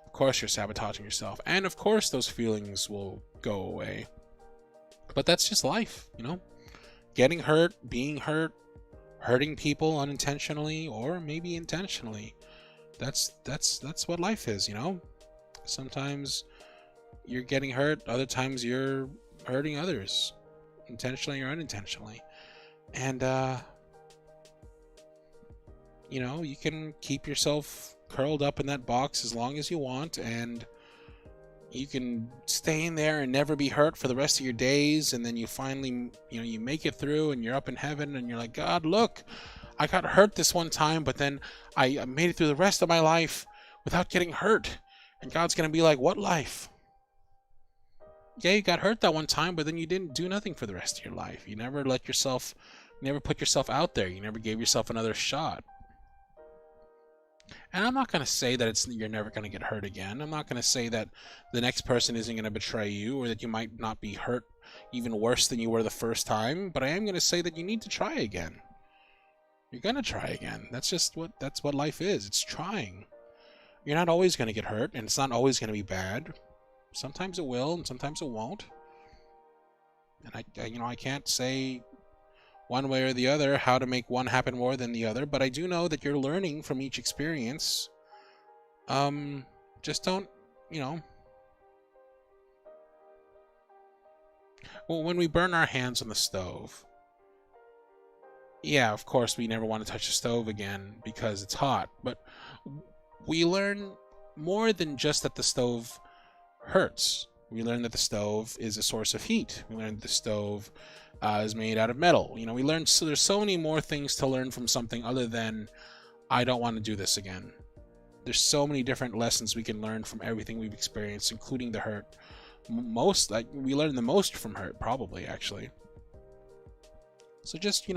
Of course, you're sabotaging yourself. And of course, those feelings will go away. But that's just life, you know? Getting hurt, being hurt, hurting people unintentionally, or maybe intentionally. That's what life is, you know? Sometimes you're getting hurt, other times you're hurting others, intentionally or unintentionally. And you know, you can keep yourself curled up in that box as long as you want, and you can stay in there and never be hurt for the rest of your days, and then you finally, you know, you make it through and you're up in heaven and you're like, God, look, I got hurt this one time, but then I made it through the rest of my life without getting hurt. And God's gonna be like, what life? Yeah, you got hurt that one time, but then you didn't do nothing for the rest of your life. You never put yourself out there. You never gave yourself another shot. And I'm not going to say that you're never going to get hurt again. I'm not going to say that the next person isn't going to betray you, or that you might not be hurt even worse than you were the first time. But I am going to say that you need to try again. You're going to try again. That's what life is. It's trying. You're not always going to get hurt, and it's not always going to be bad. Sometimes it will, and sometimes it won't. And I can't say one way or the other how to make one happen more than the other, but I do know that you're learning from each experience. Just don't, well, when we burn our hands on the stove, yeah, of course we never want to touch the stove again because it's hot, but we learn more than just that the stove hurts. We learn that the stove is a source of heat. We learn that the stove is made out of metal. We learn, so there's so many more things to learn from something other than, I don't want to do this again. There's so many different lessons we can learn from everything we've experienced, including the hurt. We learn the most from hurt, probably, actually. So just,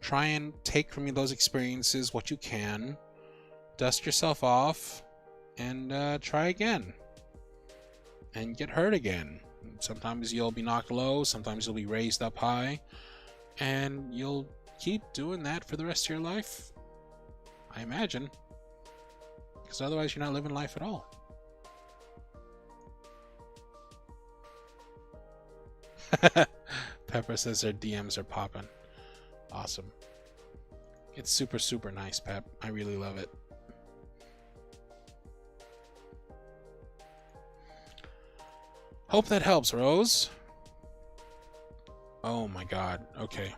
try and take from those experiences what you can, dust yourself off, and try again. And get hurt again. Sometimes you'll be knocked low, sometimes you'll be raised up high, and you'll keep doing that for the rest of your life, I imagine. Because otherwise you're not living life at all. Pepper says their DMs are popping. Awesome. It's super, super nice, Pep. I really love it. Hope that helps, Rose. Oh my god. Okay.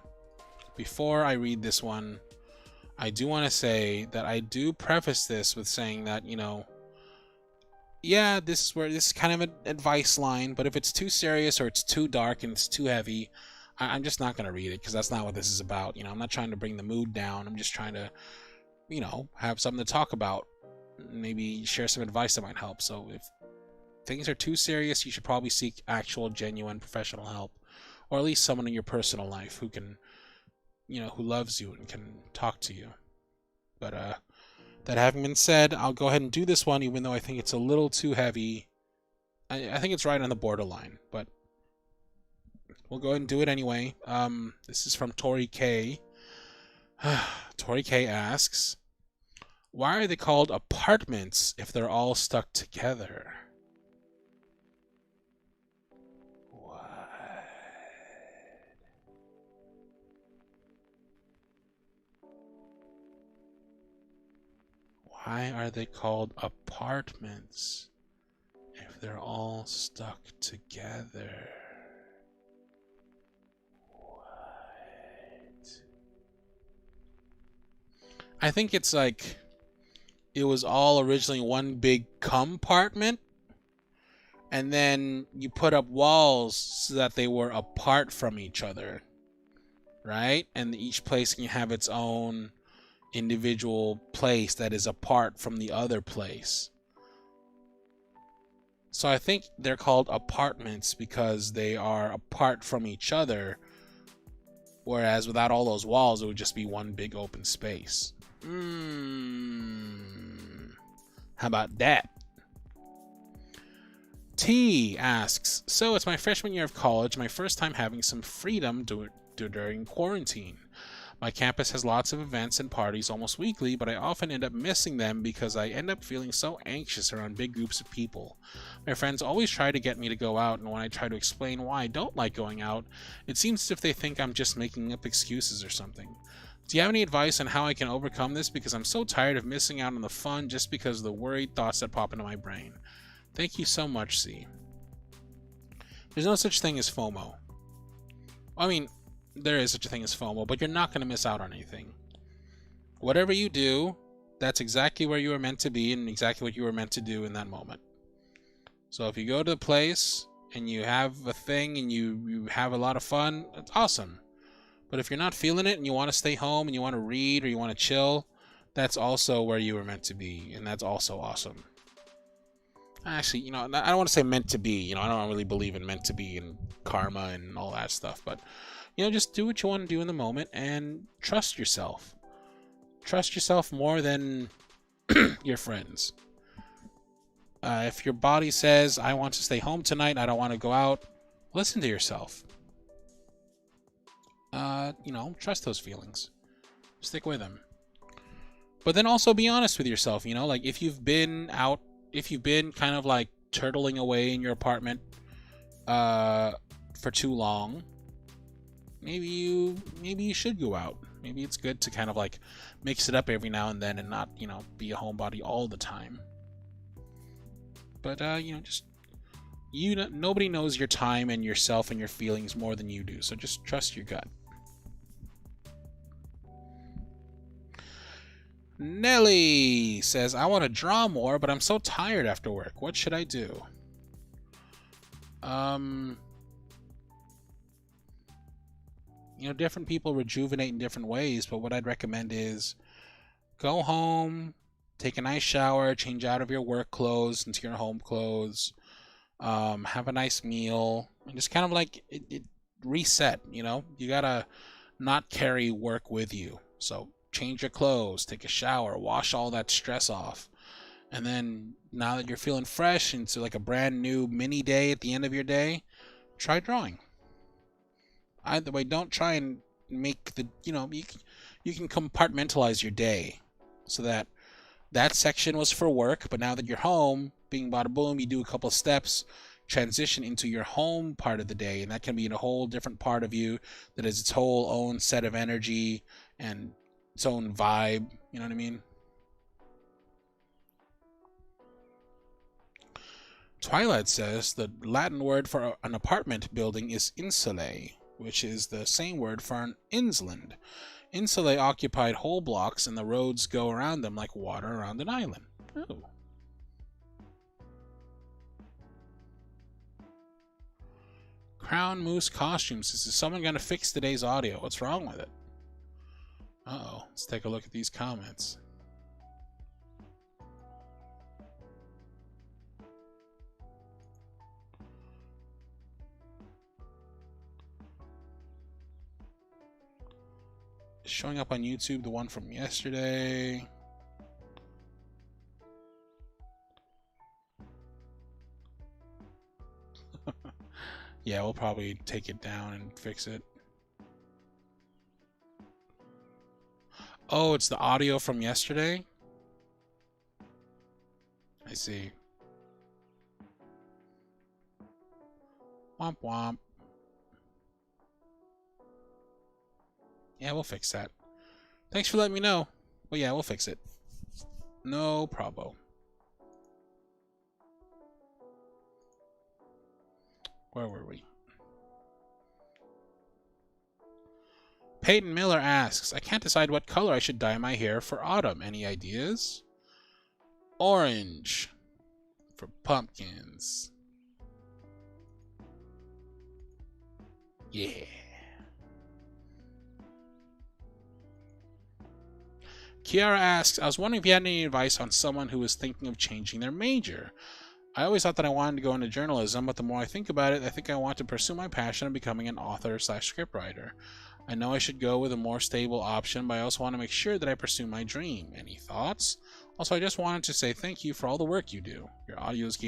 Before I read this one, I do want to say that I do preface this with saying that, you know, yeah, this is kind of an advice line, but if it's too serious or it's too dark and it's too heavy, I'm just not going to read it, because that's not what this is about. You know, I'm not trying to bring the mood down. I'm just trying to, you know, have something to talk about. Maybe share some advice that might help. So if things are too serious, you should probably seek actual, genuine, professional help. Or at least someone in your personal life who can, you know, who loves you and can talk to you. But, that having been said, I'll go ahead and do this one, even though I think it's a little too heavy. I think it's right on the borderline, but we'll go ahead and do it anyway. This is from Tori K. Tori K asks, why are they called apartments if they're all stuck together? Why are they called apartments if they're all stuck together? What? I think it's like it was all originally one big compartment, and then you put up walls so that they were apart from each other, right? And each place can have its own individual place that is apart from the other place. So I think they're called apartments because they are apart from each other, whereas without all those walls it would just be one big open space. How about that? T asks, so it's my freshman year of college, my first time having some freedom during quarantine. My campus has lots of events and parties almost weekly, but I often end up missing them because I end up feeling so anxious around big groups of people. My friends always try to get me to go out, and when I try to explain why I don't like going out, it seems as if they think I'm just making up excuses or something. Do you have any advice on how I can overcome this, because I'm so tired of missing out on the fun just because of the worried thoughts that pop into my brain? Thank you so much, C. There's no such thing as FOMO. I mean, there is such a thing as FOMO, but you're not going to miss out on anything. Whatever you do, that's exactly where you were meant to be and exactly what you were meant to do in that moment. So if you go to the place and you have a thing and you have a lot of fun, that's awesome. But if you're not feeling it and you want to stay home and you want to read or you want to chill, that's also where you were meant to be, and that's also awesome. Actually, you know, I don't want to say meant to be. You know, I don't really believe in meant to be and karma and all that stuff, but you know, just do what you want to do in the moment and trust yourself. Trust yourself more than your friends. If your body says, I want to stay home tonight, I don't want to go out, listen to yourself. You know, trust those feelings. Stick with them. But then also be honest with yourself, you know, like if you've been out, if you've been kind of like turtling away in your apartment for too long, maybe you should go out. Maybe it's good to kind of like mix it up every now and then and not, you know, be a homebody all the time. But you know, just nobody knows your time and yourself and your feelings more than you do. So just trust your gut. Nelly says, I want to draw more, but I'm so tired after work. What should I do? You know, different people rejuvenate in different ways, but what I'd recommend is go home, take a nice shower, change out of your work clothes into your home clothes, have a nice meal, and just kind of like it reset, you know? You gotta not carry work with you. So change your clothes, take a shower, wash all that stress off. And then now that you're feeling fresh into like a brand new mini day at the end of your day, try drawing. Either way, don't try and make the, you know, you can compartmentalize your day so that that section was for work, but now that you're home, being bada boom, you do a couple of steps, transition into your home part of the day, and that can be in a whole different part of you that is its whole own set of energy and its own vibe. You know what I mean? Twilight says the Latin word for an apartment building is insulae, which is the same word for an insland. Insulae occupied whole blocks, and the roads go around them like water around an island. Oh. Crown Moose Costumes says, is someone going to fix today's audio? What's wrong with it? Uh-oh. Let's take a look at these comments. Showing up on YouTube, the one from yesterday. Yeah, we'll probably take it down and fix it. Oh, it's the audio from yesterday? I see. Womp womp. Yeah, we'll fix that. Thanks for letting me know. Well, yeah, we'll fix it. No probo. Where were we? Peyton Miller asks, I can't decide what color I should dye my hair for autumn. Any ideas? Orange. For pumpkins. Yeah. Kiara asks, I was wondering if you had any advice on someone who was thinking of changing their major. I always thought that I wanted to go into journalism, but the more I think about it, I think I want to pursue my passion of becoming an author/scriptwriter. I know I should go with a more stable option, but I also want to make sure that I pursue my dream. Any thoughts? Also, I just wanted to say thank you for all the work you do. Your audios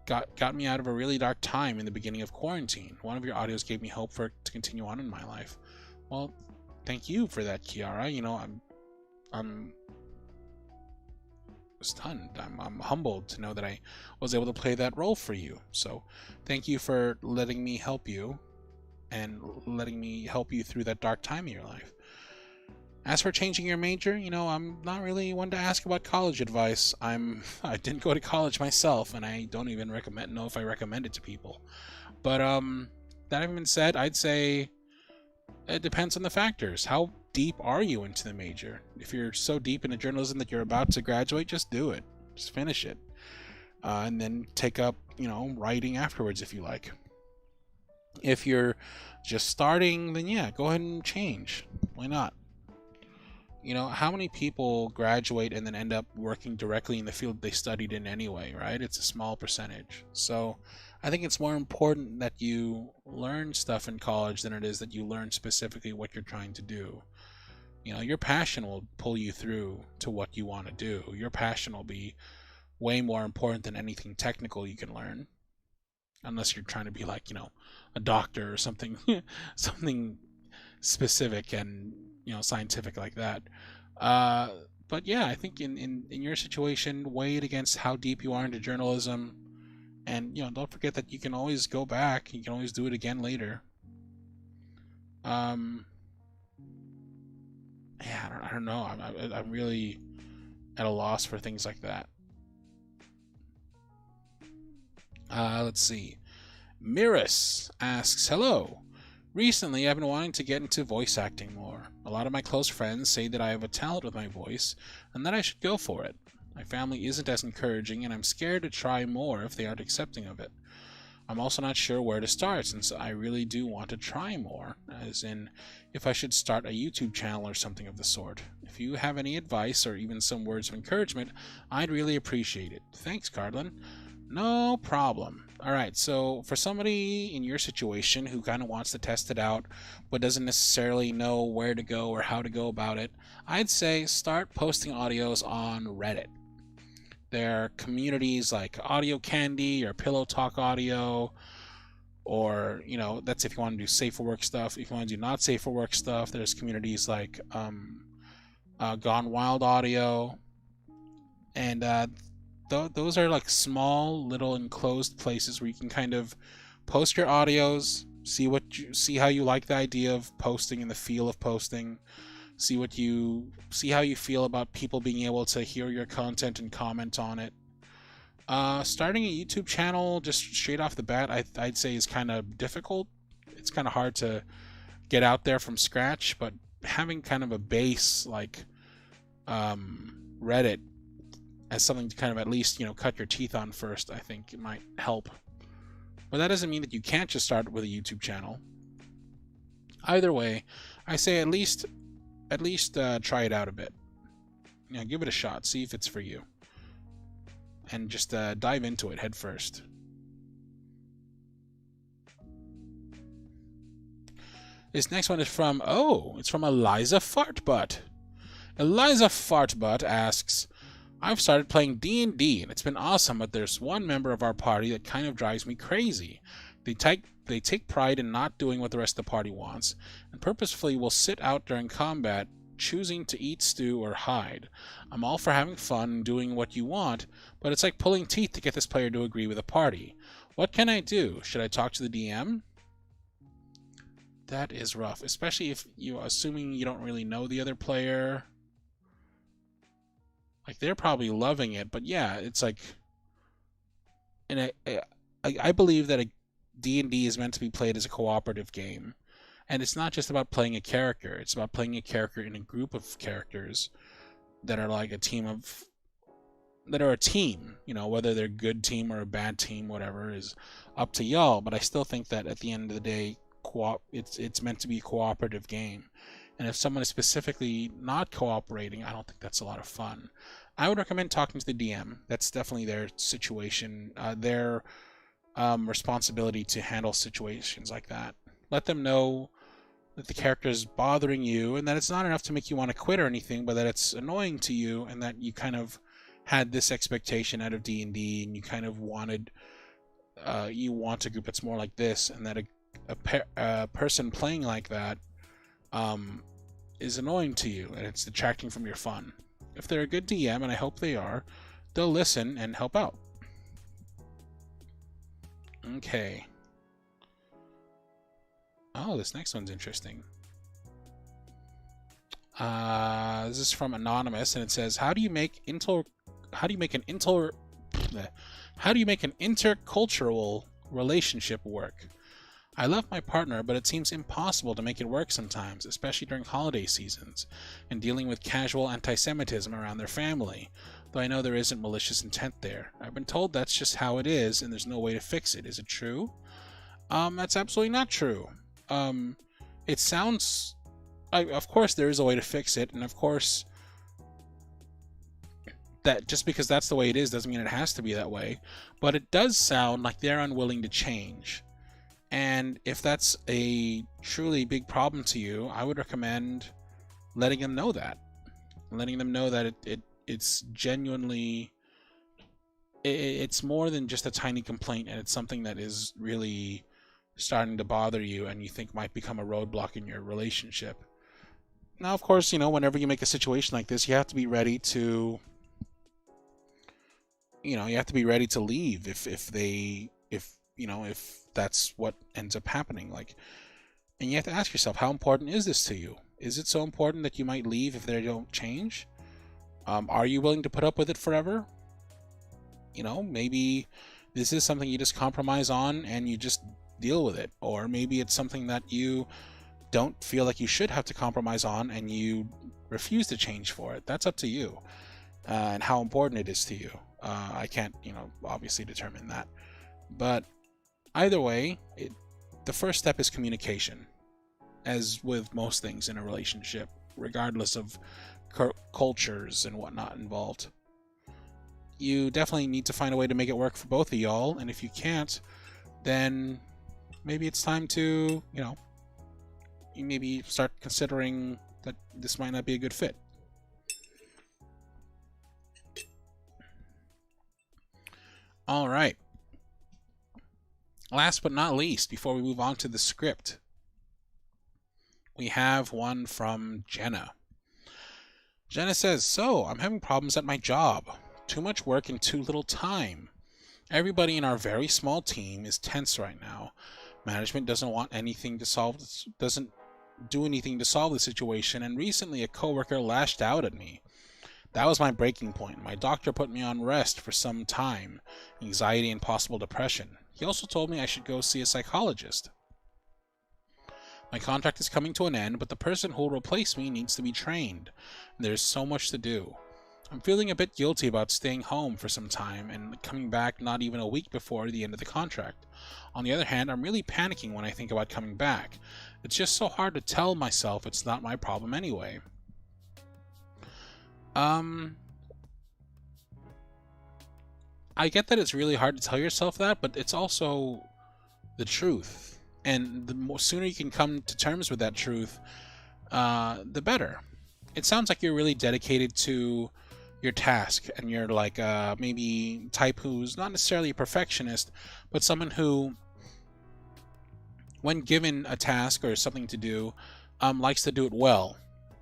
got me out of a really dark time in the beginning of quarantine. One of your audios gave me hope to continue on in my life. Well, thank you for that, Kiara. You know, I'm stunned. I'm humbled to know that I was able to play that role for you. So thank you for letting me help you and letting me help you through that dark time in your life. As for changing your major, you know, I'm not really one to ask about college advice. I didn't go to college myself, and I don't even know if I recommend it to people. But that having been said, I'd say it depends on the factors. How deep are you into the major? If you're so deep into journalism that you're about to graduate, just do it. Just finish it. And then take up, you know, writing afterwards if you like. If you're just starting, then yeah, go ahead and change. Why not? You know, how many people graduate and then end up working directly in the field they studied in anyway, right? It's a small percentage. So I think it's more important that you learn stuff in college than it is that you learn specifically what you're trying to do. You know, your passion will pull you through to what you want to do. Your passion will be way more important than anything technical you can learn. Unless you're trying to be like, you know, a doctor or something, something specific and, you know, scientific like that. But yeah, I think in your situation, weigh it against how deep you are into journalism. And, you know, don't forget that you can always go back. You can always do it again later. Yeah, I don't know. I'm really at a loss for things like that. Let's see. Miris asks, hello. Recently, I've been wanting to get into voice acting more. A lot of my close friends say that I have a talent with my voice and that I should go for it. My family isn't as encouraging, and I'm scared to try more if they aren't accepting of it. I'm also not sure where to start, since I really do want to try more, as in if I should start a YouTube channel or something of the sort. If you have any advice or even some words of encouragement, I'd really appreciate it. Thanks, Cardlin. No problem. Alright, so for somebody in your situation who kind of wants to test it out but doesn't necessarily know where to go or how to go about it, I'd say start posting audios on Reddit. There are communities like Audio Candy or Pillow Talk Audio, or, you know, that's if you want to do safe for work stuff. If you want to do not safe for work stuff, there's communities like Gone Wild Audio, and those are like small little enclosed places where you can kind of post your audios, see how you like the idea of posting and the feel of posting, see how you feel about people being able to hear your content and comment on it. Starting a YouTube channel just straight off the bat, I'd say is kind of difficult. It's kind of hard to get out there from scratch, but having kind of a base like Reddit as something to kind of at least, cut your teeth on first, I think it might help. But that doesn't mean that you can't just start with a YouTube channel. Either way, I say at least try it out a bit. Give it a shot, see if it's for you, and just dive into it head first. This next one is from Eliza Fartbutt. Eliza Fartbutt asks, I've started playing D&D and it's been awesome, but there's one member of our party that kind of drives me crazy. They take pride in not doing what the rest of the party wants, and purposefully will sit out during combat, choosing to eat stew or hide. I'm all for having fun and doing what you want, but it's like pulling teeth to get this player to agree with the party. What can I do? Should I talk to the DM? That is rough, especially if assuming you don't really know the other player. Like, they're probably loving it, but yeah, it's like, and I believe that a D&D is meant to be played as a cooperative game, and it's not just about playing a character. It's about playing a character in a group of characters that are like a team, whether they're a good team or a bad team, whatever is up to y'all. But I still think that at the end of the day, it's meant to be a cooperative game. And if someone is specifically not cooperating, I don't think that's a lot of fun. I would recommend talking to the DM. That's definitely their situation, their responsibility to handle situations like that. Let them know that the character is bothering you and that it's not enough to make you want to quit or anything, but that it's annoying to you and that you kind of had this expectation out of D&D and you kind of wanted, you want a group that's more like this, and that a person playing like that is annoying to you and it's detracting from your fun. If they're a good DM, and I hope they are, they'll listen and help out. Okay. Oh, this next one's interesting. This is from Anonymous, and it says, how do you make an intercultural relationship work? I love my partner, but it seems impossible to make it work sometimes, especially during holiday seasons, and dealing with casual anti-Semitism around their family, though I know there isn't malicious intent there. I've been told that's just how it is, and there's no way to fix it. Is it true? That's absolutely not true. It sounds... of course there is a way to fix it, and of course that just because that's the way it is doesn't mean it has to be that way, but it does sound like they're unwilling to change. And if that's a truly big problem to you, I would recommend letting them know that. Letting them know that it's genuinely... It's more than just a tiny complaint, and it's something that is really starting to bother you and you think might become a roadblock in your relationship. Now, of course, whenever you make a situation like this, you have to be ready to... you have to be ready to leave if that's what ends up happening. And you have to ask yourself, how important is this to you? Is it so important that you might leave if they don't change? Are you willing to put up with it forever? Maybe this is something you just compromise on and you just deal with it. Or maybe it's something that you don't feel like you should have to compromise on and you refuse to change for it. That's up to you, and how important it is to you. I can't, obviously determine that. But either way, the first step is communication, as with most things in a relationship, regardless of cultures and whatnot involved. You definitely need to find a way to make it work for both of y'all, and if you can't, then maybe it's time to, you maybe start considering that this might not be a good fit. All right. Last but not least, before we move on to the script, we have one from Jenna. Jenna says, so, I'm having problems at my job. Too much work in too little time. Everybody in our very small team is tense right now. Management doesn't do anything to solve the situation, and recently a coworker lashed out at me. That was my breaking point. My doctor put me on rest for some time, anxiety and possible depression. He also told me I should go see a psychologist. My contract is coming to an end, but the person who will replace me needs to be trained. There's so much to do. I'm feeling a bit guilty about staying home for some time and coming back not even a week before the end of the contract. On the other hand, I'm really panicking when I think about coming back. It's just so hard to tell myself it's not my problem anyway. I get that it's really hard to tell yourself that, but it's also the truth. And the sooner you can come to terms with that truth, the better. It sounds like you're really dedicated to your task, and you're like maybe type who's not necessarily a perfectionist, but someone who, when given a task or something to do, likes to do it well.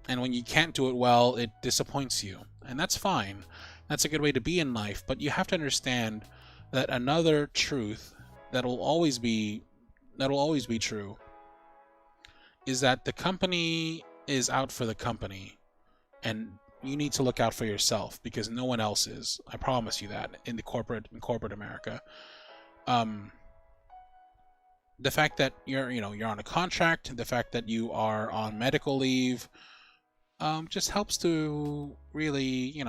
And when you can't do it well, it disappoints you. And that's fine. That's a good way to be in life, but you have to understand that another truth that'll always be true is that the company is out for the company, and you need to look out for yourself because no one else is. I promise you that in corporate America. The fact that you're on a contract, the fact that you are on medical leave, just helps to really,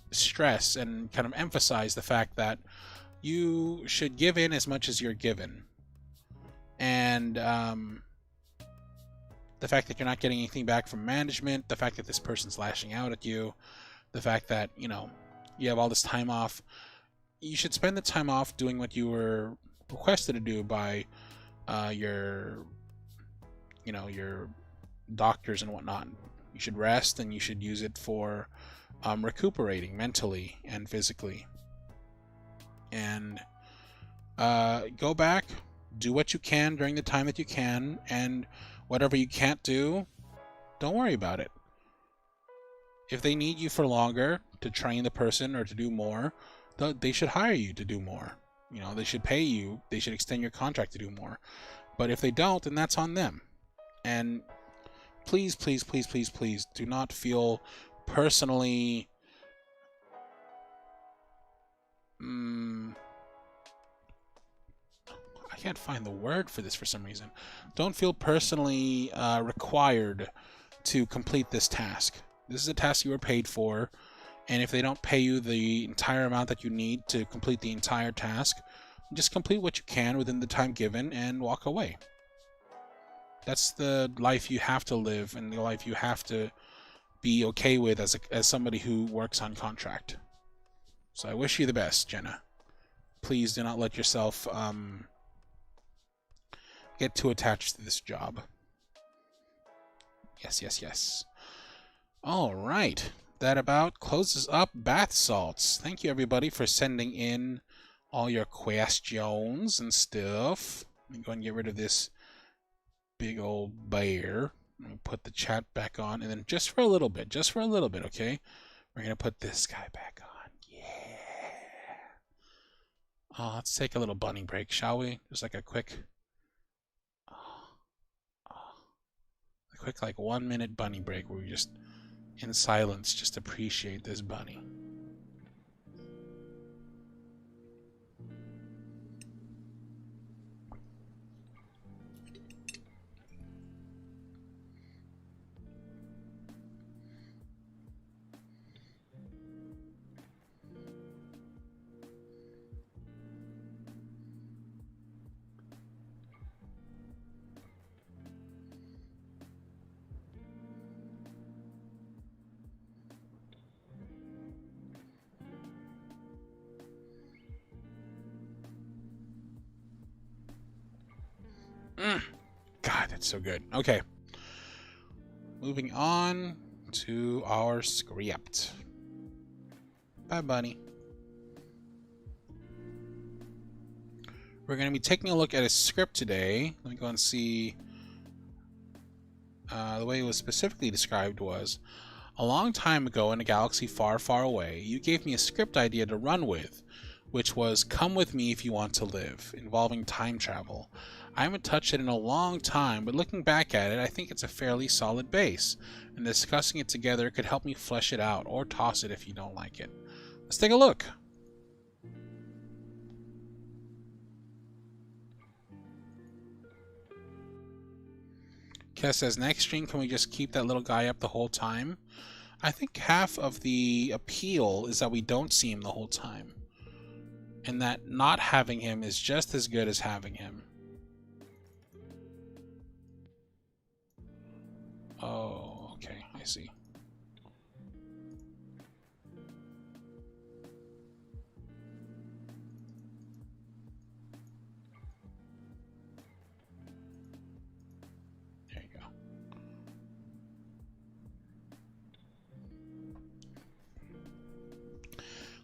stress and kind of emphasize the fact that you should give in as much as you're given. And the fact that you're not getting anything back from management, the fact that this person's lashing out at you, the fact that, you have all this time off, you should spend the time off doing what you were requested to do by your doctors and whatnot. You should rest, and you should use it for recuperating mentally and physically. And go back, do what you can during the time that you can, and whatever you can't do, don't worry about it. If they need you for longer to train the person or to do more, they should hire you to do more. They should pay you, they should extend your contract to do more. But if they don't, then that's on them. And please, please, please, please, please do not feel personally I can't find the word for this for some reason. Don't feel personally required to complete this task. This is a task you were paid for, and if they don't pay you the entire amount that you need to complete the entire task, just complete what you can within the time given and walk away. That's the life you have to live, and the life you have to be okay with as somebody who works on contract. So I wish you the best, Jenna. Please do not let yourself get too attached to this job. Yes, yes, yes. All right. That about closes up bath salts. Thank you, everybody, for sending in all your questions and stuff. Let me go and get rid of this big old bear. Let me put the chat back on, and then just for a little bit, okay? We're going to put this guy back on. Yeah. Let's take a little bunny break, shall we? Just like a quick... like 1 minute bunny break where we just, in silence, just appreciate this bunny. God, that's so good. Okay. Moving on to our script. Bye, bunny. We're going to be taking a look at a script today. Let me go and see. The way it was specifically described was, A long time ago in a galaxy far, far away, you gave me a script idea to run with, which was Come With Me If You Want to Live, involving time travel. I haven't touched it in a long time, but looking back at it, I think it's a fairly solid base, and discussing it together could help me flesh it out, or toss it if you don't like it. Let's take a look. Kess says, next stream, can we just keep that little guy up the whole time? I think half of the appeal is that we don't see him the whole time. And that not having him is just as good as having him. Oh, okay, I see. There you go.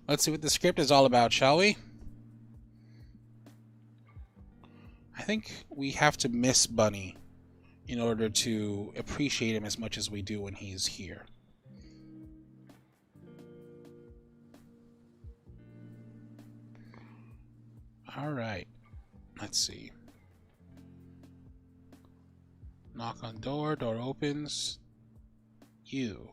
Let's see what the script is all about, shall we? I think we have to miss Bunny in order to appreciate him as much as we do when he's here. Alright. Let's see. Knock on door, door opens. You.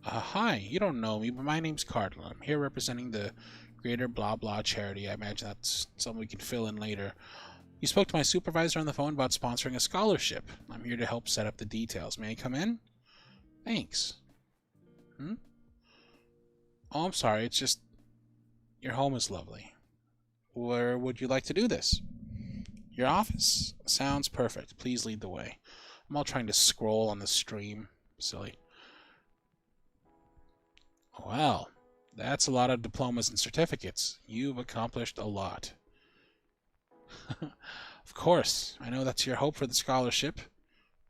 Hi, you don't know me, but my name's Cardigans. I'm here representing the Greater Blah Blah charity. I imagine that's something we can fill in later. You spoke to my supervisor on the phone about sponsoring a scholarship. I'm here to help set up the details. May I come in? Thanks. Oh, I'm sorry. It's just... your home is lovely. Where would you like to do this? Your office? Sounds perfect. Please lead the way. I'm all trying to scroll on the stream. Silly. Well, that's a lot of diplomas and certificates. You've accomplished a lot. Of course, I know that's your hope for the scholarship,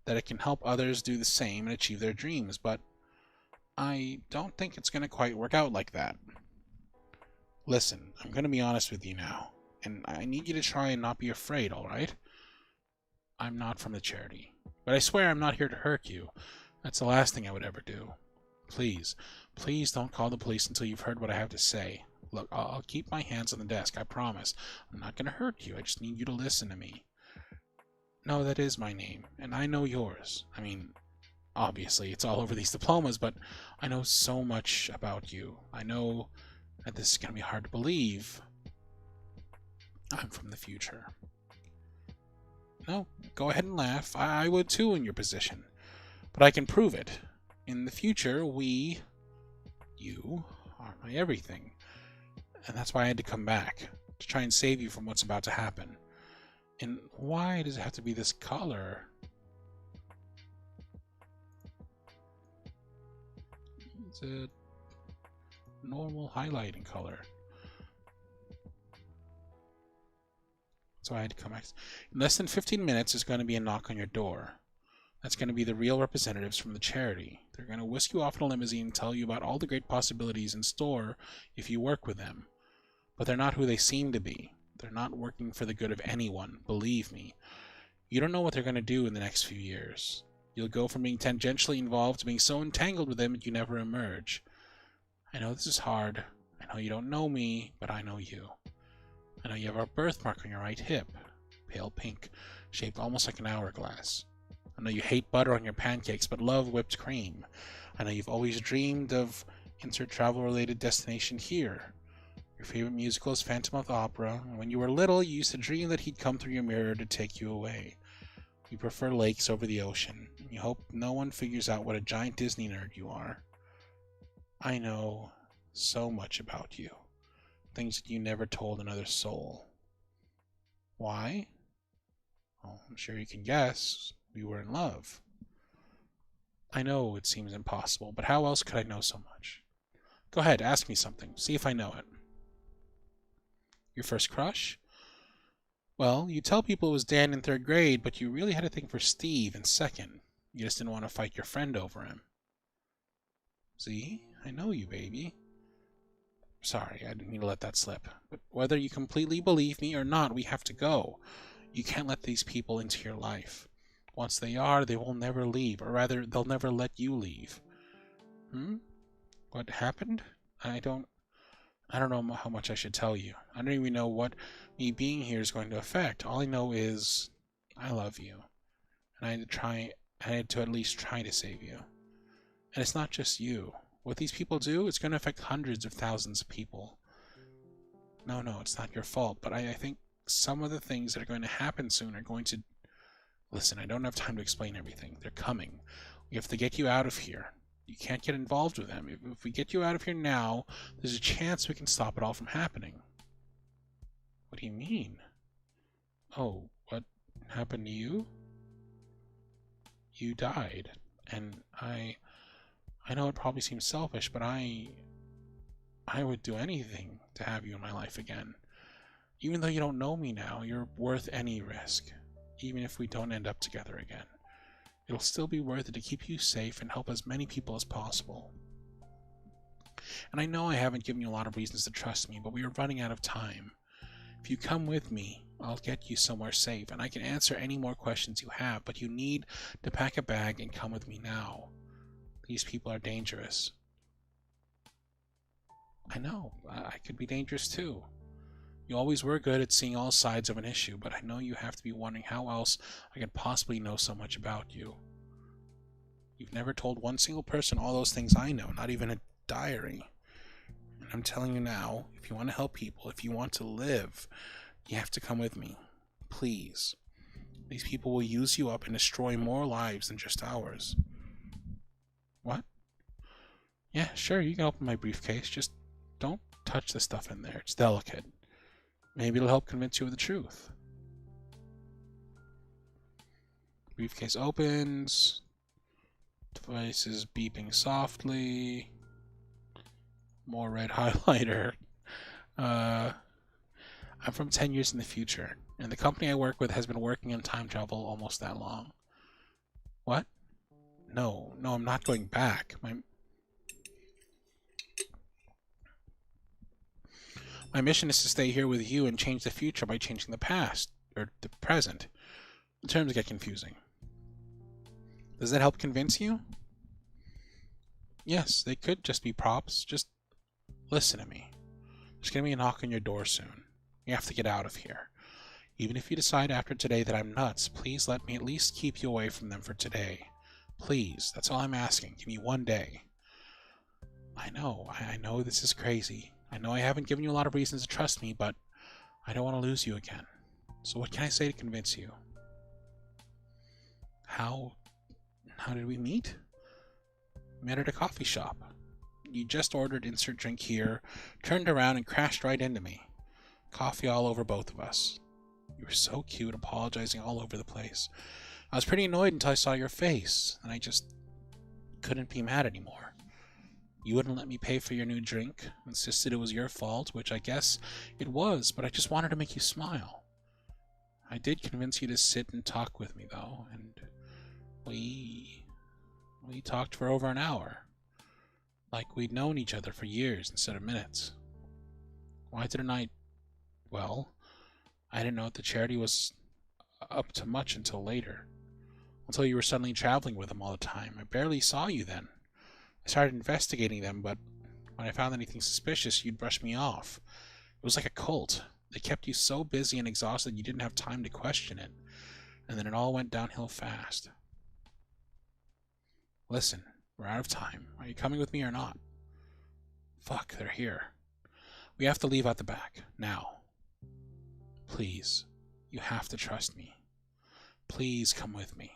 that it can help others do the same and achieve their dreams, but I don't think it's going to quite work out like that. Listen, I'm going to be honest with you now, and I need you to try and not be afraid, alright? I'm not from the charity, but I swear I'm not here to hurt you. That's the last thing I would ever do. Please, please don't call the police until you've heard what I have to say. Look, I'll keep my hands on the desk, I promise. I'm not going to hurt you, I just need you to listen to me. No, that is my name, and I know yours. I mean, obviously, it's all over these diplomas, but I know so much about you. I know that this is going to be hard to believe. I'm from the future. No, go ahead and laugh. I would too in your position. But I can prove it. In the future, you, are my everything. And that's why I had to come back, to try and save you from what's about to happen. And why does it have to be this color? It's a normal highlighting color. So I had to come back. In less than 15 minutes, there's going to be a knock on your door. That's going to be the real representatives from the charity. They're going to whisk you off in a limousine and tell you about all the great possibilities in store if you work with them. But they're not who they seem to be. They're not working for the good of anyone, believe me. You don't know what they're going to do in the next few years. You'll go from being tangentially involved to being so entangled with them that you never emerge. I know this is hard. I know you don't know me, but I know you. I know you have a birthmark on your right hip. Pale pink, shaped almost like an hourglass. I know you hate butter on your pancakes, but love whipped cream. I know you've always dreamed of insert travel-related destination here. Your favorite musical is Phantom of the Opera, and when you were little, you used to dream that he'd come through your mirror to take you away. You prefer lakes over the ocean, and you hope no one figures out what a giant Disney nerd you are. I know so much about you. Things that you never told another soul. Why? Well, I'm sure you can guess. We were in love. I know it seems impossible, but how else could I know so much? Go ahead, ask me something. See if I know it. Your first crush? Well, you tell people it was Dan in 3rd grade, but you really had a thing for Steve in 2nd. You just didn't want to fight your friend over him. See? I know you, baby. Sorry, I didn't mean to let that slip. But whether you completely believe me or not, we have to go. You can't let these people into your life. Once they are, they will never leave, or rather, they'll never let you leave. What happened? I don't know how much I should tell you. I don't even know what me being here is going to affect. All I know is I love you. And I had to at least try to save you. And it's not just you. What these people do, it's going to affect hundreds of thousands of people. No, it's not your fault, but I think some of the things that are going to happen soon are going to... Listen, I don't have time to explain everything. They're coming. We have to get you out of here. You can't get involved with them. If we get you out of here now, there's a chance we can stop it all from happening. What do you mean? Oh, what happened to you? You died. And I know it probably seems selfish, but I would do anything to have you in my life again. Even though you don't know me now, you're worth any risk. Even if we don't end up together again. It'll still be worth it to keep you safe and help as many people as possible. And I know I haven't given you a lot of reasons to trust me, but we are running out of time. If you come with me, I'll get you somewhere safe, and I can answer any more questions you have, but you need to pack a bag and come with me now. These people are dangerous. I know, I could be dangerous too. You always were good at seeing all sides of an issue, but I know you have to be wondering how else I could possibly know so much about you. You've never told one single person all those things I know, not even a diary. And I'm telling you now, if you want to help people, if you want to live, you have to come with me. Please. These people will use you up and destroy more lives than just ours. What? Yeah, sure, you can open my briefcase, just don't touch the stuff in there. It's delicate. Maybe it'll help convince you of the truth. Briefcase opens. Device is beeping softly. More red highlighter. I'm from 10 years in the future, and the company I work with has been working on time travel almost that long. What? No, I'm not going back. My mission is to stay here with you and change the future by changing the past, or the present. The terms get confusing. Does that help convince you? Yes, they could just be props. Just listen to me. There's going to be a knock on your door soon. You have to get out of here. Even if you decide after today that I'm nuts, please let me at least keep you away from them for today. Please, that's all I'm asking. Give me one day. I know this is crazy. I know I haven't given you a lot of reasons to trust me, but I don't want to lose you again. So what can I say to convince you? How did we meet? We met at a coffee shop. You just ordered insert drink here, turned around and crashed right into me. Coffee all over both of us. You were so cute, apologizing all over the place. I was pretty annoyed until I saw your face, and I just couldn't be mad anymore. You wouldn't let me pay for your new drink, insisted it was your fault, which I guess it was, but I just wanted to make you smile. I did convince you to sit and talk with me, though, and we talked for over an hour. Like we'd known each other for years instead of minutes. Why didn't I... Well, I didn't know that the charity was up to much until later. Until you were suddenly traveling with them all the time. I barely saw you then. I started investigating them, but when I found anything suspicious, you'd brush me off. It was like a cult. They kept you so busy and exhausted you didn't have time to question it. And then it all went downhill fast. Listen, we're out of time. Are you coming with me or not? Fuck, they're here. We have to leave out the back, now. Please, you have to trust me. Please come with me.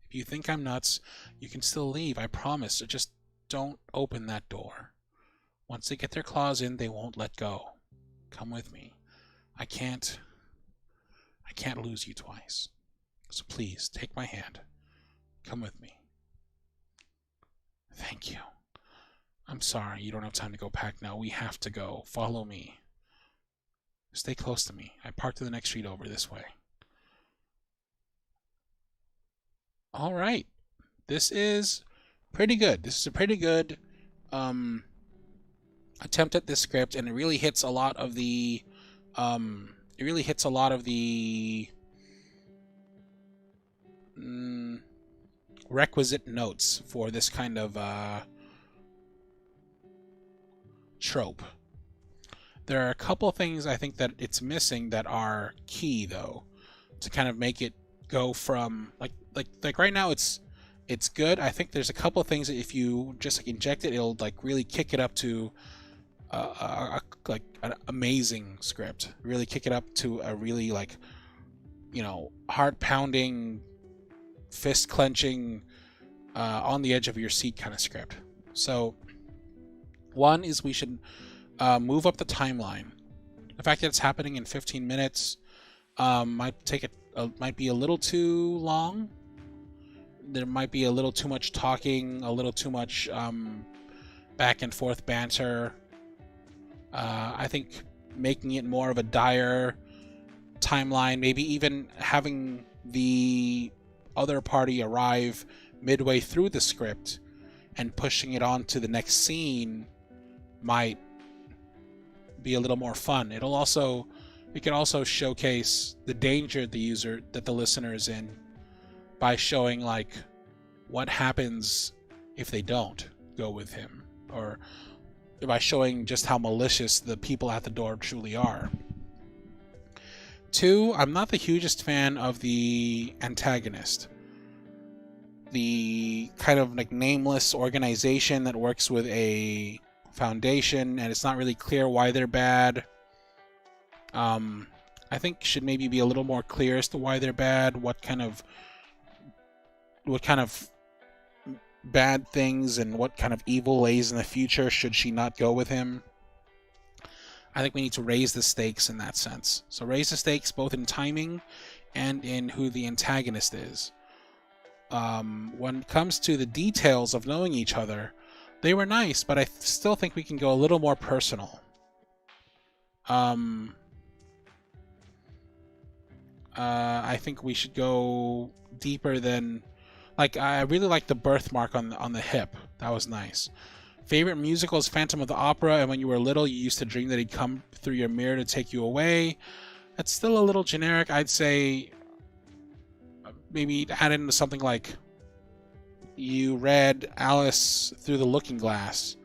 If you think I'm nuts, you can still leave, I promise. So just don't open that door. Once they get their claws in, they won't let go. Come with me. I can't lose you twice. So please, take my hand. Come with me. Thank you. I'm sorry, you don't have time to go pack now. We have to go. Follow me. Stay close to me. I parked to the next street over this way. All right. This is pretty good. This is a pretty good attempt at this script, and it really hits a lot of the requisite notes for this kind of trope. There are a couple of things I think that it's missing that are key, though, to kind of make it go from like right now it's good. I think there's a couple of things that if you just like inject it, it'll like really kick it up to like an amazing script. Really kick it up to a really like, you know, heart pounding, fist clenching, on the edge of your seat kind of script. So one is we should move up the timeline. The fact that it's happening in 15 minutes might be a little too long. There might be a little too much talking, a little too much back and forth banter. I think making it more of a dire timeline, maybe even having the other party arrive midway through the script and pushing it on to the next scene might be a little more fun. It can also showcase the danger that the listener is in by showing like what happens if they don't go with him, or by showing just how malicious the people at the door truly are. Two, I'm not the hugest fan of the antagonist. The kind of like nameless organization that works with a foundation, and it's not really clear why they're bad. I think should maybe be a little more clear as to why they're bad, what kind of bad things and what kind of evil lays in the future should she not go with him. I think we need to raise the stakes in that sense. So raise the stakes both in timing and in who the antagonist is. When it comes to the details of knowing each other, they were nice, but I still think we can go a little more personal. I think we should go deeper than, like, I really like the birthmark on the hip. That was nice. Favorite musical is Phantom of the Opera, and when you were little, you used to dream that he'd come through your mirror to take you away. That's still a little generic. I'd say maybe add into something like you read Alice Through the Looking Glass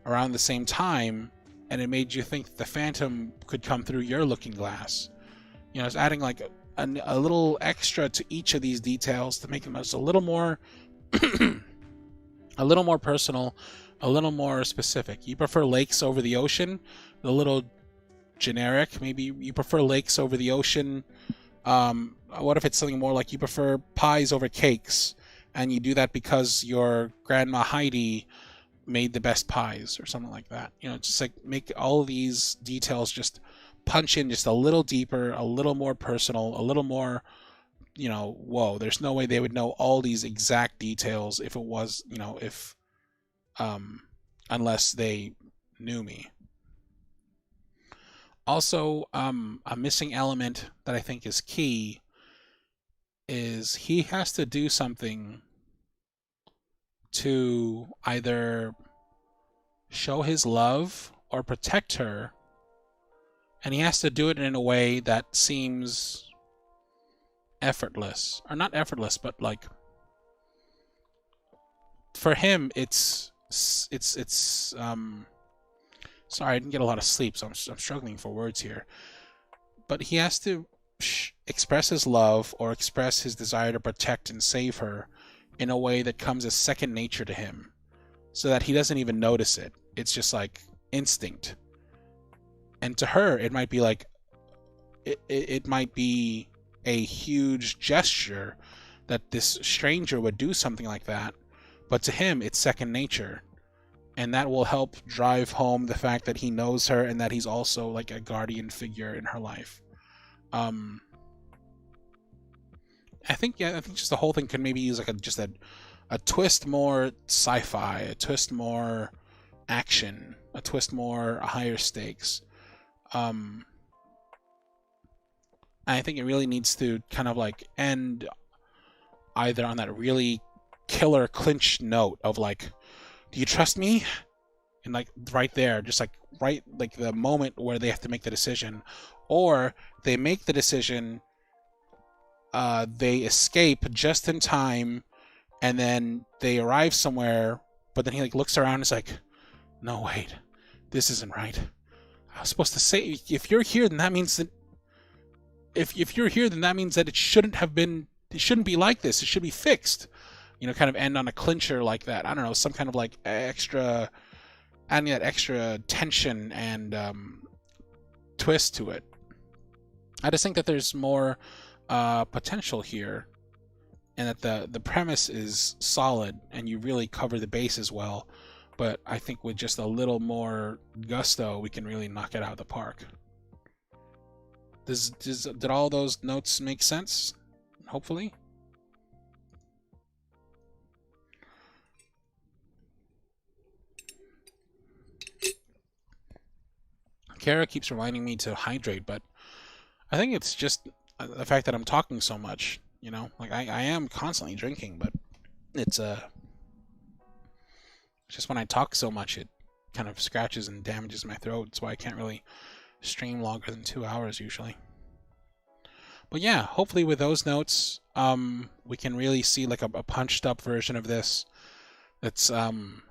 around the same time, and it made you think the Phantom could come through your looking glass. You know, it's adding like a little extra to each of these details to make them just a little more a little more personal, a little more specific. You prefer lakes over the ocean? A little generic. Maybe you prefer lakes over the ocean. What if it's something more like you prefer pies over cakes, and you do that because your grandma Heidi made the best pies, or something like that? You know, just like make all of these details just punch in just a little deeper, a little more personal, a little more, you know, whoa, there's no way they would know all these exact details if it was, you know, if unless they knew me. Also, a missing element that I think is key is he has to do something to either show his love or protect her, and he has to do it in a way that seems effortless. Or not effortless, but like, for him, it's sorry, I didn't get a lot of sleep, so I'm struggling for words here. But he has to express his love or express his desire to protect and save her in a way that comes as second nature to him, so that he doesn't even notice it. It's just like instinct. And to her, it might be like, it might be a huge gesture that this stranger would do something like that, but to him, it's second nature. And that will help drive home the fact that he knows her and that he's also like a guardian figure in her life. I think just the whole thing could maybe use like a twist more sci-fi, a twist more action, a twist more higher stakes. I think it really needs to kind of like end either on that really killer clinch note of like, do you trust me? And like right there, just like right, like the moment where they have to make the decision, or they make the decision, they escape just in time and then they arrive somewhere, but then he like looks around and is like, no, wait, this isn't right. I was supposed to say, if you're here, then that means that if you're here, then that means that it shouldn't have been. It shouldn't be like this. It should be fixed. Kind of end on a clincher like that. I don't know, some kind of like extra, adding that extra tension and twist to it. I just think that there's more potential here, and that the premise is solid, and you really cover the bases well. But I think with just a little more gusto, we can really knock it out of the park. Did all those notes make sense? Hopefully. Kara keeps reminding me to hydrate, but I think it's just the fact that I'm talking so much. Like I am constantly drinking, but it's just when I talk so much, it kind of scratches and damages my throat. That's why I can't really stream longer than 2 hours usually. But yeah, hopefully with those notes, we can really see like a punched up version of this. That's gonna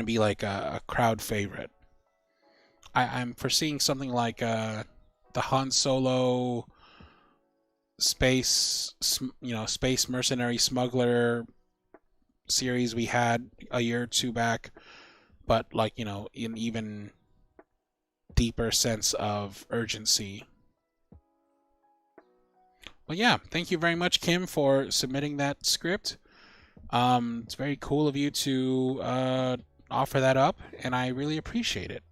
be like a crowd favorite. I'm foreseeing something like the Han Solo space mercenary smuggler series we had a year or two back, but like in even deeper sense of urgency. But yeah, thank you very much, Kim, for submitting that script. It's very cool of you to offer that up, and I really appreciate it.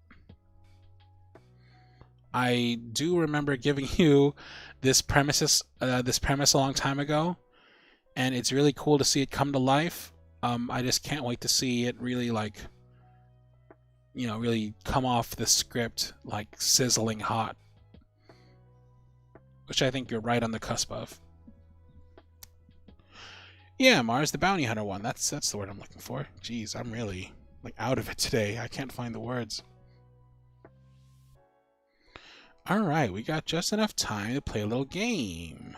I do remember giving you this premise a long time ago, and it's really cool to see it come to life. I just can't wait to see it really really come off the script like sizzling hot, which I think you're right on the cusp of. Yeah, Mars the Bounty Hunter one. That's the word I'm looking for. Jeez, I'm really like out of it today. I can't find the words. Alright, we got just enough time to play a little game.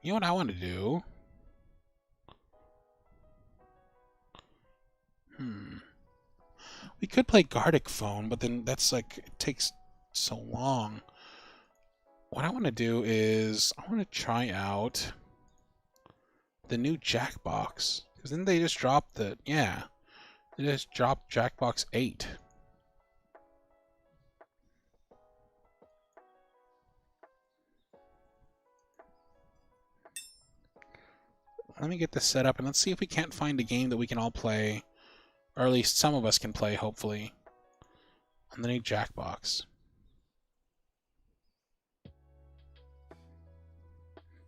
You know what I want to do? We could play Gardic Phone, but then that's like, it takes so long. What I want to do is, I want to try out the new Jackbox. Because then they just dropped they just dropped Jackbox 8. Let me get this set up and let's see if we can't find a game that we can all play, or at least some of us can play, hopefully, on the new Jackbox.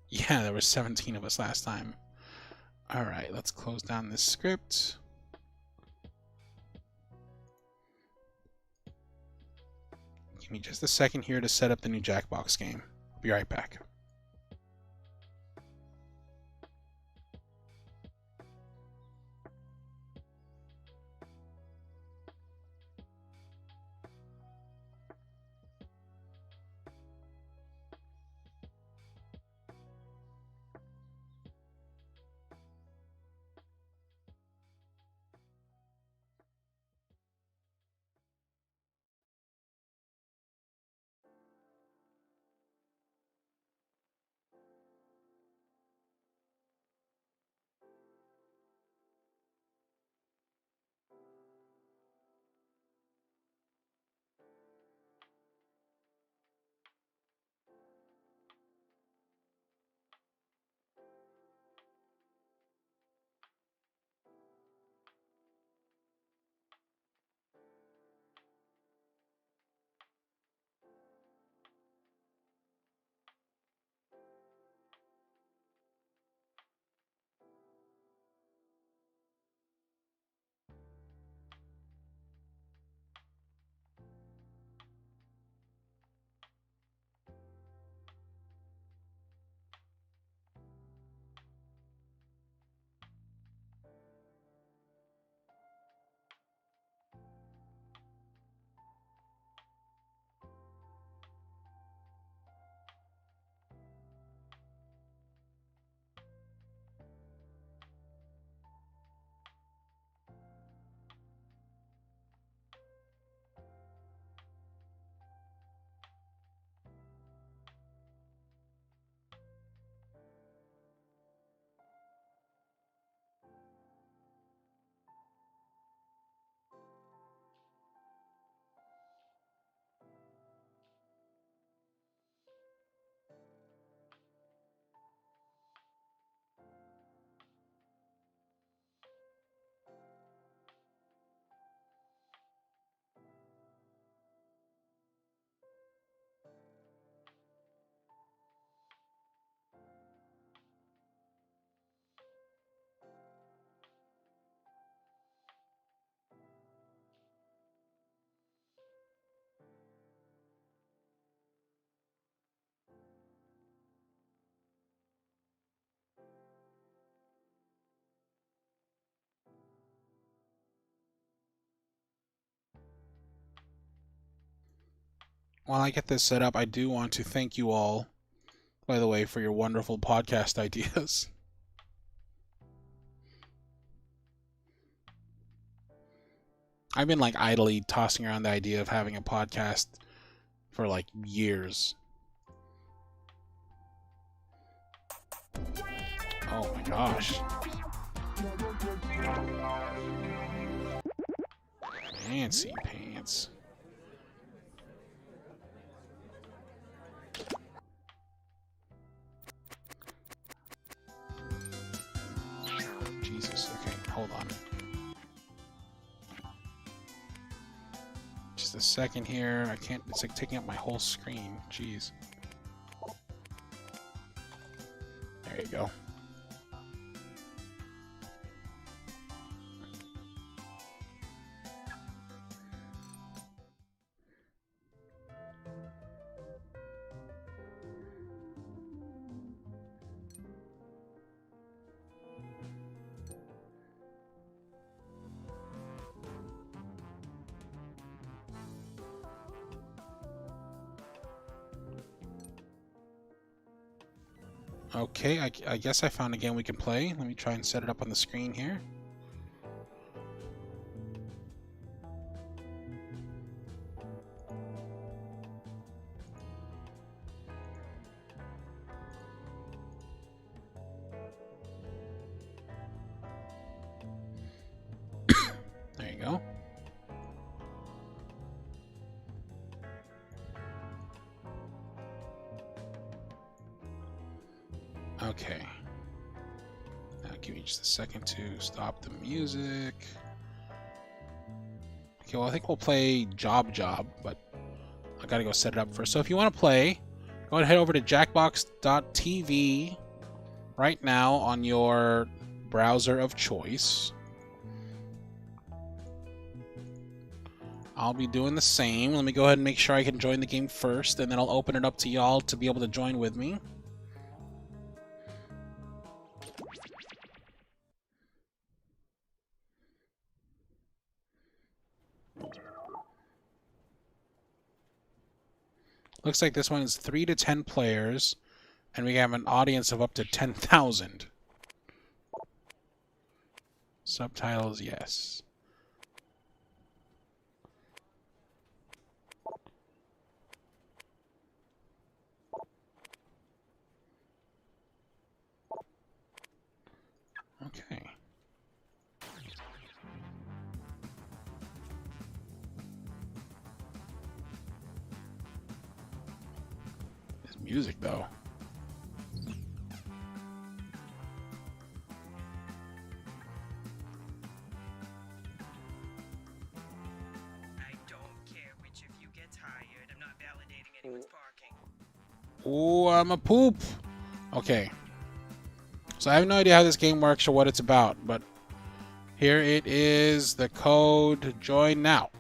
Yeah, there were 17 of us last time. Alright, let's close down this script. Give me just a second here to set up the new Jackbox game. I'll be right back. while I get this set up, I do want to thank you all, by the way, for your wonderful podcast ideas. I've been like idly tossing around the idea of having a podcast for like years. Oh my gosh. Fancy pants. Jesus, okay, hold on. Just a second here. I can't, it's like taking up my whole screen. Jeez. There you go. Okay, I guess I found a game we can play. Let me try and set it up on the screen here. There you go. Okay. Now give me just a second to stop the music. Okay, well I think we'll play Job, but I gotta go set it up first. So if you want to play, go ahead and head over to jackbox.tv right now on your browser of choice. I'll be doing the same. Let me go ahead and make sure I can join the game first, and then I'll open it up to y'all to be able to join with me. Looks like this one is 3 to 10 players, and we have an audience of up to 10,000. Subtitles, yes. Okay. This music, though. Oh, I'm a poop. Okay. So I have no idea how this game works or what it's about, but here it is, the code, join now.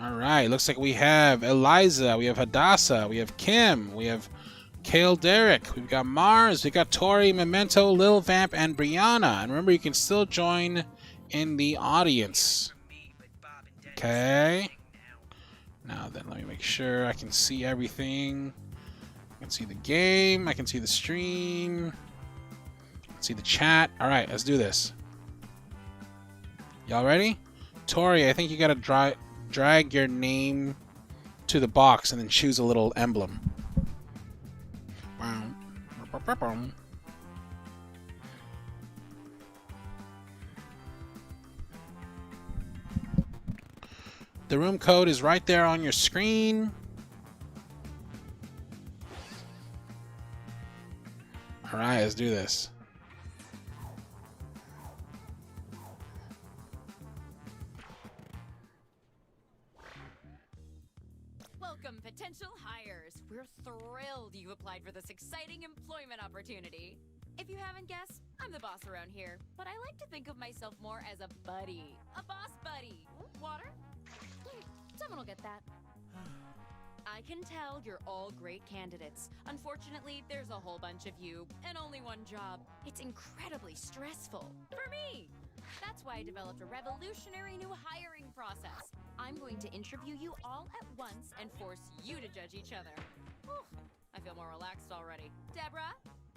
Alright, looks like we have Eliza, we have Hadassah, we have Kim, we have Kale Derrick, we've got Mars, we got Tori, Memento, Lil Vamp, and Brianna. And remember, you can still join in the audience. Okay. Now then, let me make sure I can see everything. I can see the game, I can see the stream, I can see the chat. Alright, let's do this. Y'all ready? Tori, I think you gotta drag your name to the box and then choose a little emblem. The room code is right there on your screen. Alright, let's do this. Welcome, potential hires. We're thrilled you applied for this exciting employment opportunity. If you haven't guessed, I'm the boss around here, but I like to think of myself more as a buddy. A boss buddy. Water? Someone will get that. I can tell you're all great candidates. Unfortunately, there's a whole bunch of you, and only one job. It's incredibly stressful. For me! That's why I developed a revolutionary new hiring process. I'm going to interview you all at once and force you to judge each other. Whew, I feel more relaxed already. Deborah,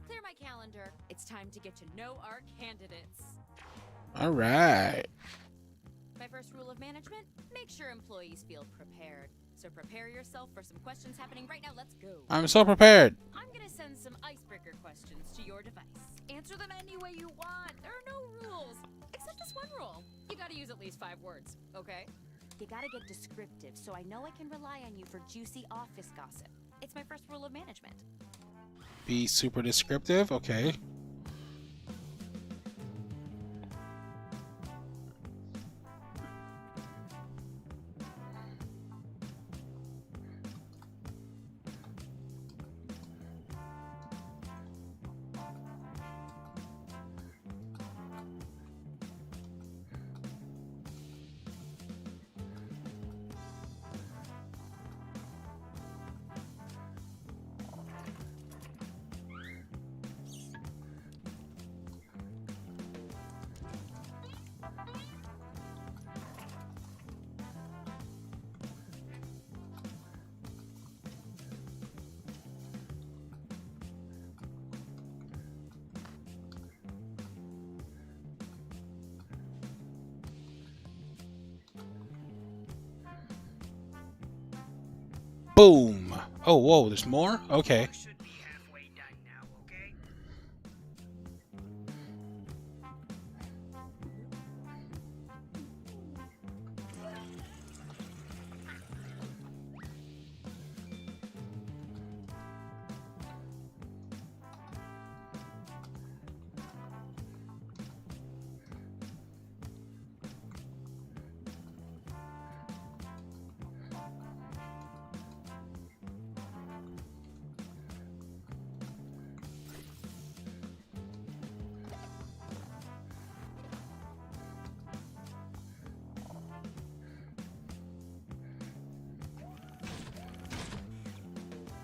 clear my calendar. It's time to get to know our candidates. All right. My first rule of management, make sure employees feel prepared. So prepare yourself for some questions happening right now. Let's go. I'm so prepared. I'm gonna send some icebreaker questions to your device. Answer them any way you want. There are no rules. Except this one rule. You gotta use at least 5 words, okay? You gotta get descriptive so I know I can rely on you for juicy office gossip. It's my first rule of management. Be super descriptive. Okay. Boom. Oh, whoa, there's more? Okay. Should be halfway done now, okay?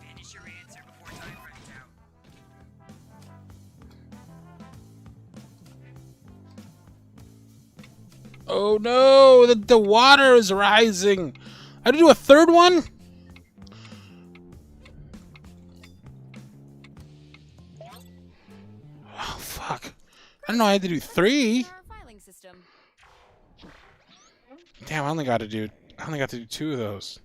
Finish your answer before time runs out. Oh no, the water is rising. I had to do a third one? Oh, fuck. I don't know, I had to do 3. Our filing system. Damn, I only got to do 2 of those.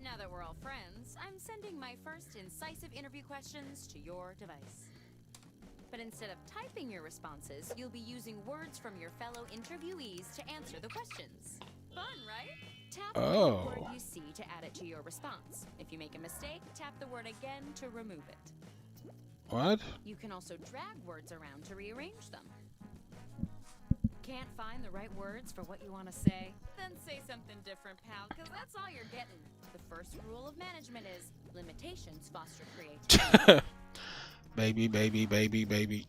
Now that we're all friends, I'm sending my first incisive interview questions to your device. But instead of typing your responses, you'll be using words from your fellow interviewees to answer the questions. Fun, right? Tap the word you see to add it to your response. If you make a mistake, tap the word again to remove it. What? You can also drag words around to rearrange them. Can't find the right words for what you want to say? Then say something different, pal, because that's all you're getting. The first rule of management is limitations foster creativity. Baby, baby, baby, baby.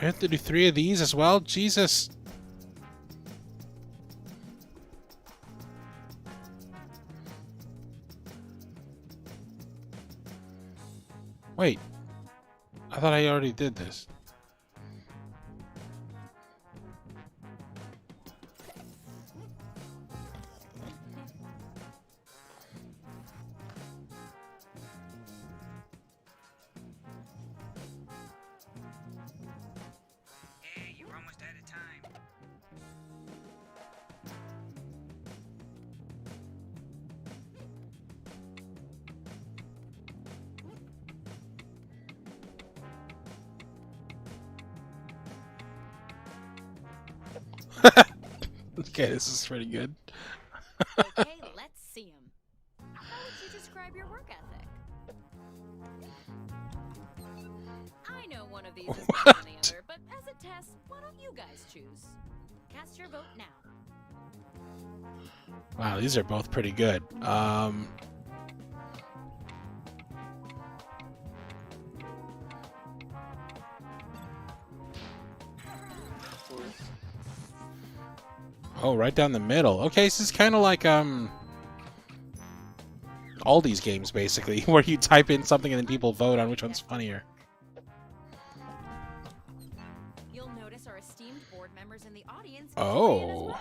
I have to do 3 of these as well? Jesus. Wait. I thought I already did this. Hey, you're almost out of time. Okay, this is pretty good. Okay, let's see him. How would you describe your work ethic? I know one of these is better than the other, but as a test, why don't you guys choose? Cast your vote now. Wow, these are both pretty good. Oh, right down the middle. Okay, this is kind of like all these games basically, where you type in something and then people vote on which one's funnier. You'll notice our esteemed board members in the audience. Oh.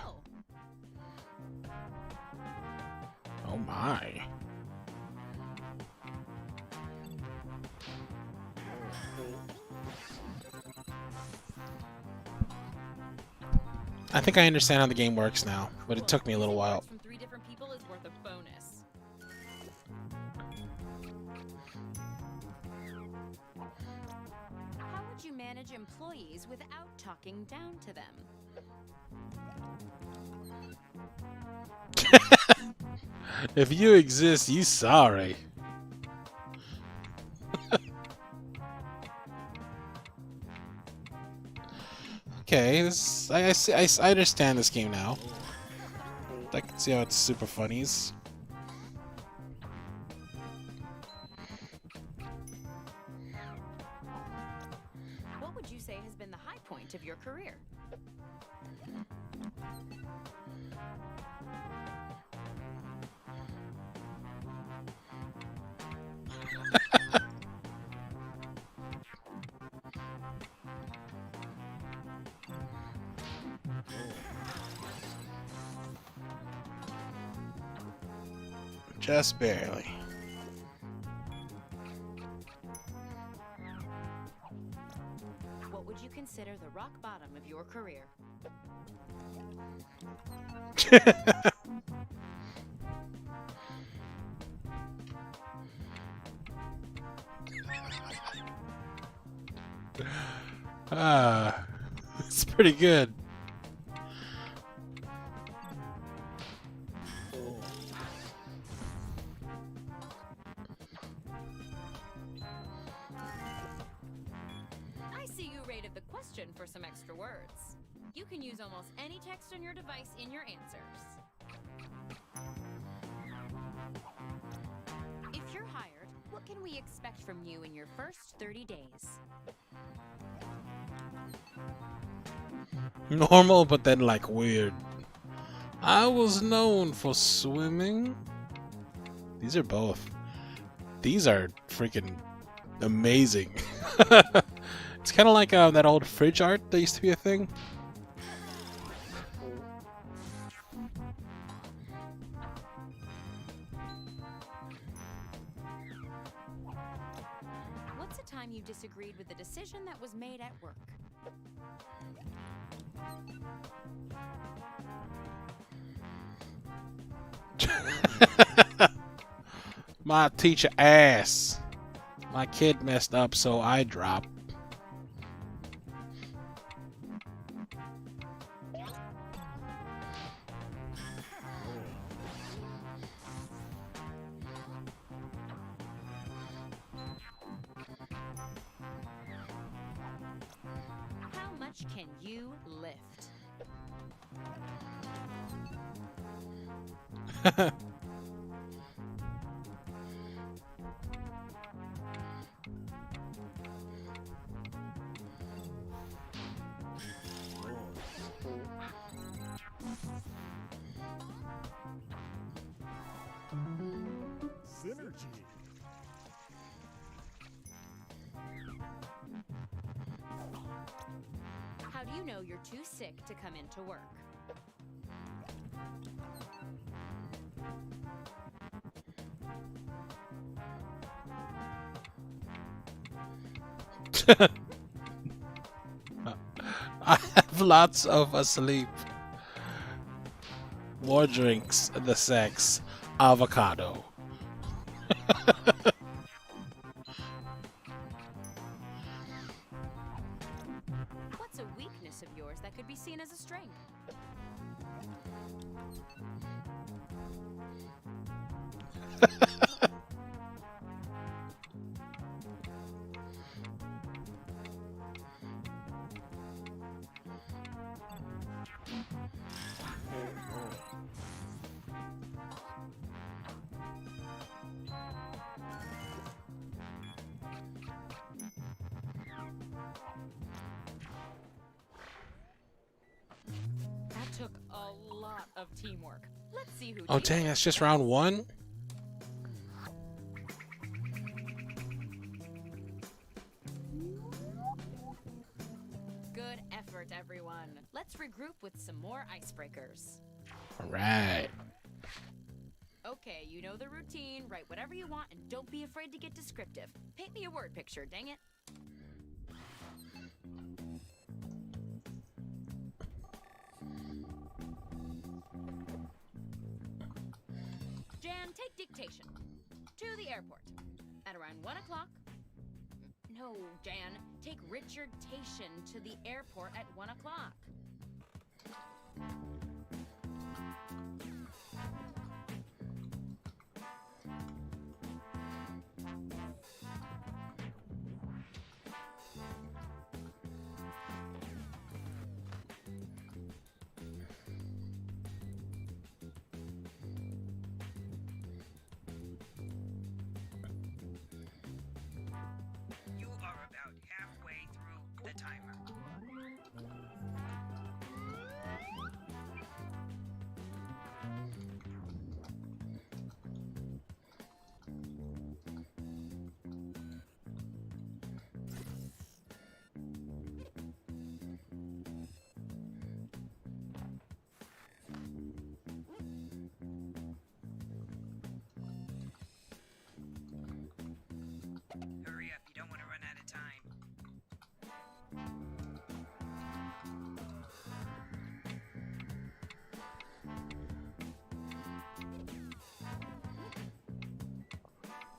Oh my. I think I understand how the game works now, but it took me a little while. From 3 different people is worth a bonus. How would you manage employees without talking down to them? If you exist, you sorry. Okay, this I understand this game now. I can see how it's super funnies. What would you say has been the high point of your career? Just barely. What would you consider the rock bottom of your career? It's pretty good. I see you rated the question for some extra words. You can use almost any text on your device in your answers. If you're hired, what can we expect from you in your first 30 days? Normal, but then like weird. I was known for swimming. These are both. These are freaking amazing. It's kind of like that old fridge art that used to be a thing. What's a time you disagreed with the decision that was made at work? My teacher ass. My kid messed up, so I dropped. How much can you lift? energy. How do you know you're too sick to come into work? I have lots of asleep. More drinks, the sex, avocado. What's a weakness of yours that could be seen as a strength? That took a lot of teamwork. Let's see who. Oh dang, that's just round one? Good effort, everyone. Let's regroup with some more icebreakers. Alright. Okay, you know the routine. Write whatever you want and don't be afraid to get descriptive. Paint me a word picture, dang it. Jan, take dictation. To the airport. At around 1 o'clock. No, Jan. Take Richard Tation to the airport at 1 o'clock. You are about halfway through the timer. Hurry up, you don't want to run out of time.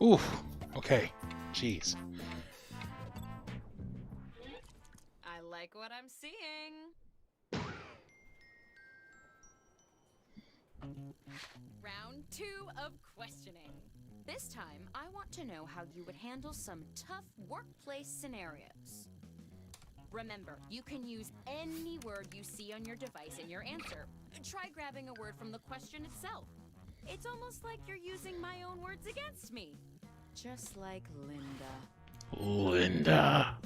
Oof. Okay. Jeez. I like what I'm seeing. Round 2 of questioning. This time, I want to know how you would handle some tough workplace scenarios. Remember, you can use any word you see on your device in your answer. Try grabbing a word from the question itself. It's almost like you're using my own words against me. Just like Linda. Linda.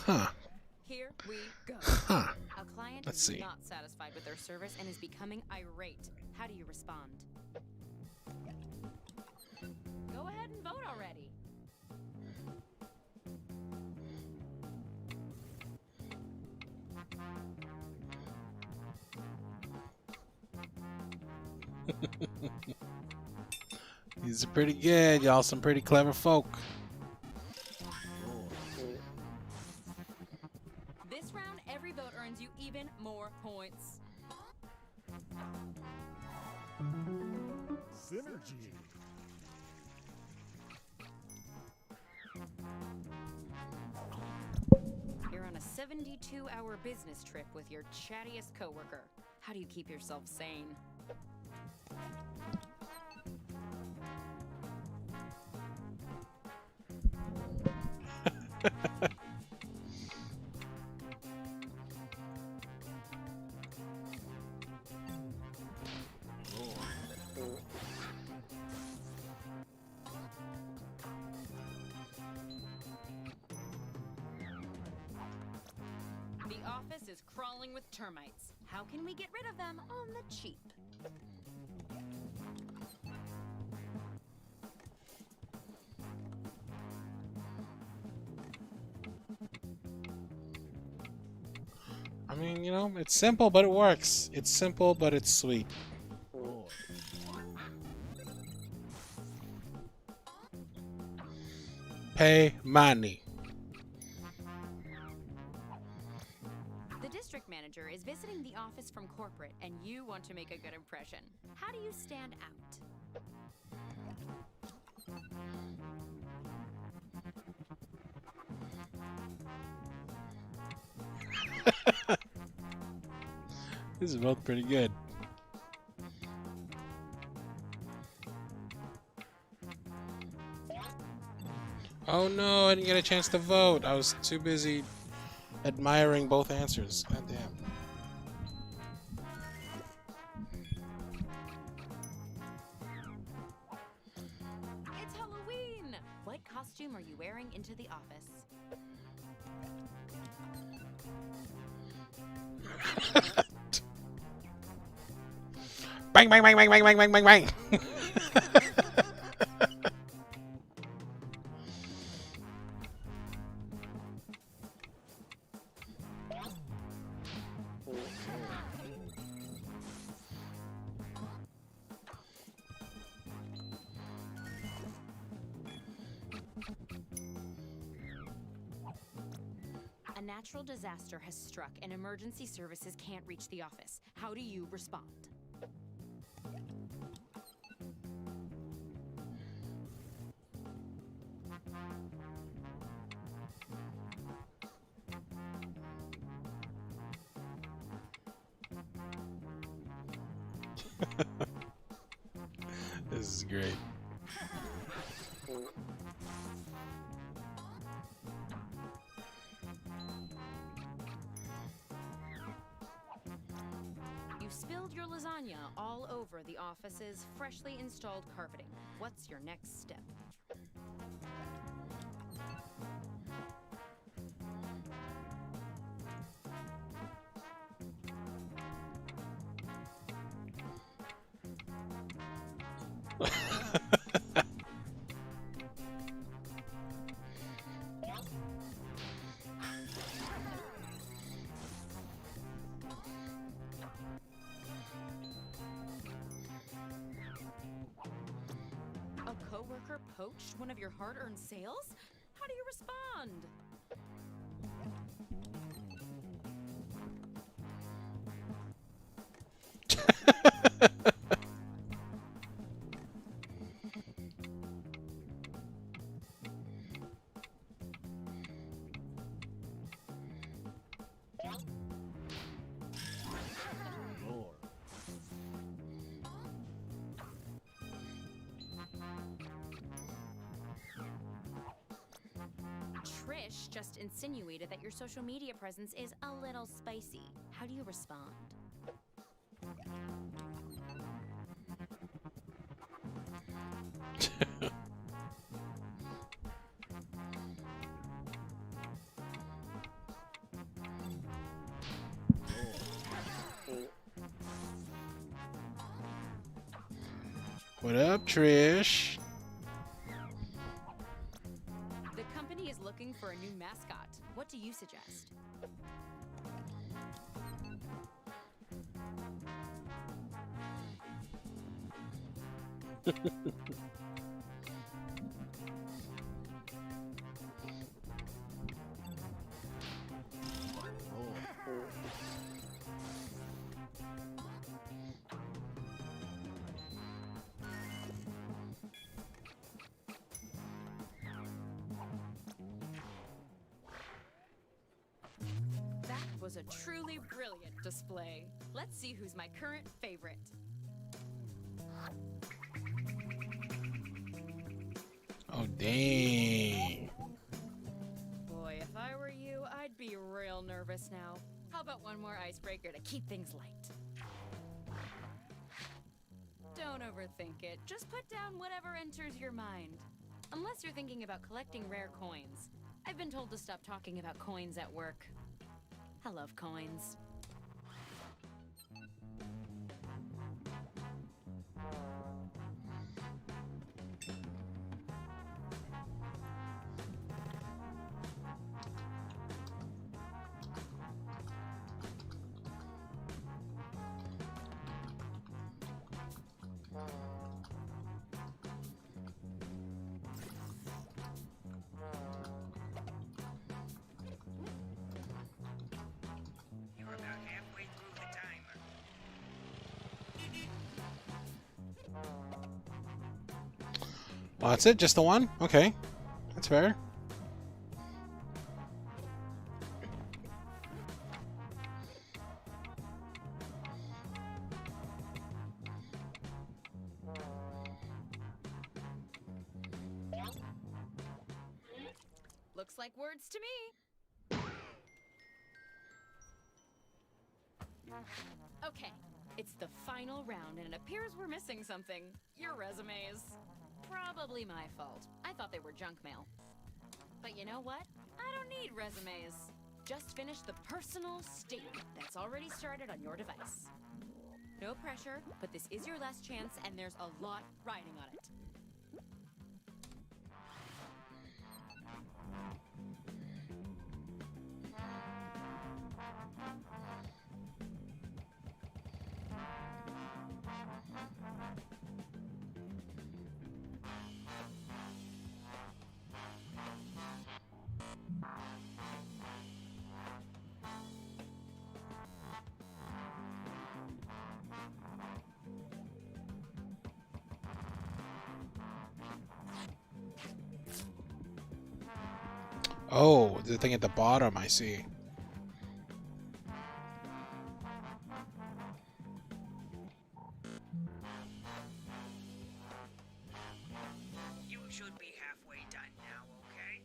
Huh. Here we go. Huh. A client Let's is see. not satisfied with their service and is becoming irate. How do you respond? Go ahead and vote already. These are pretty good, y'all. Some pretty clever folk. This round, every vote earns you even more points. Synergy. You're on a 72-hour business trip with your chattiest coworker. How do you keep yourself sane? The office is crawling with termites. How can we get rid of them on the cheap? I mean, you know, it's simple, but it works. It's simple, but it's sweet. Pay money. The district manager is visiting the office from corporate, and you want to make a good impression. How do you stand out? These are both pretty good. Oh no, I didn't get a chance to vote. I was too busy admiring both answers. God damn. It's Halloween! What costume are you wearing into the office? Bang, bang, bang, bang, bang, bang, bang, bang, bang. A natural disaster has struck and emergency services can't reach the office. How do you respond? This is great. You spilled your lasagna all over the office's freshly installed carpeting. What's your next step? A coworker poached one of your hard-earned sales? How do you respond? Trish just insinuated that your social media presence is a little spicy. How do you respond? What up, Trish? The company is looking for a new mascot. What do you suggest? That was a truly brilliant display. Let's see who's my current favorite. Oh, dang. Boy, if I were you, I'd be real nervous now. How about one more icebreaker to keep things light? Don't overthink it. Just put down whatever enters your mind. Unless you're thinking about collecting rare coins. I've been told to stop talking about coins at work. I love coins. You're about halfway through the timer. Well, that's it? Just the one? Okay. That's fair. Looks like words to me. Okay, it's the final round, and it appears we're missing something. Your resumes. Probably my fault. I thought they were junk mail. But you know what? I don't need resumes. Just finish the personal statement that's already started on your device. No pressure, but this is your last chance, and there's a lot riding on it. Oh, the thing at the bottom, I see. You should be halfway done now, okay?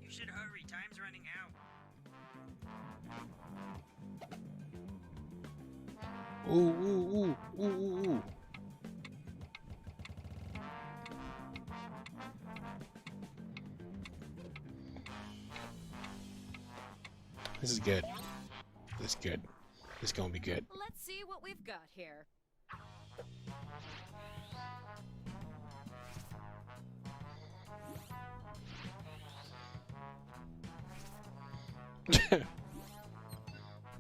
You should hurry. Time's running out. Ooh, ooh, ooh, ooh, ooh, ooh. This is good. This is good. This is gonna be good. Let's see what we've got here.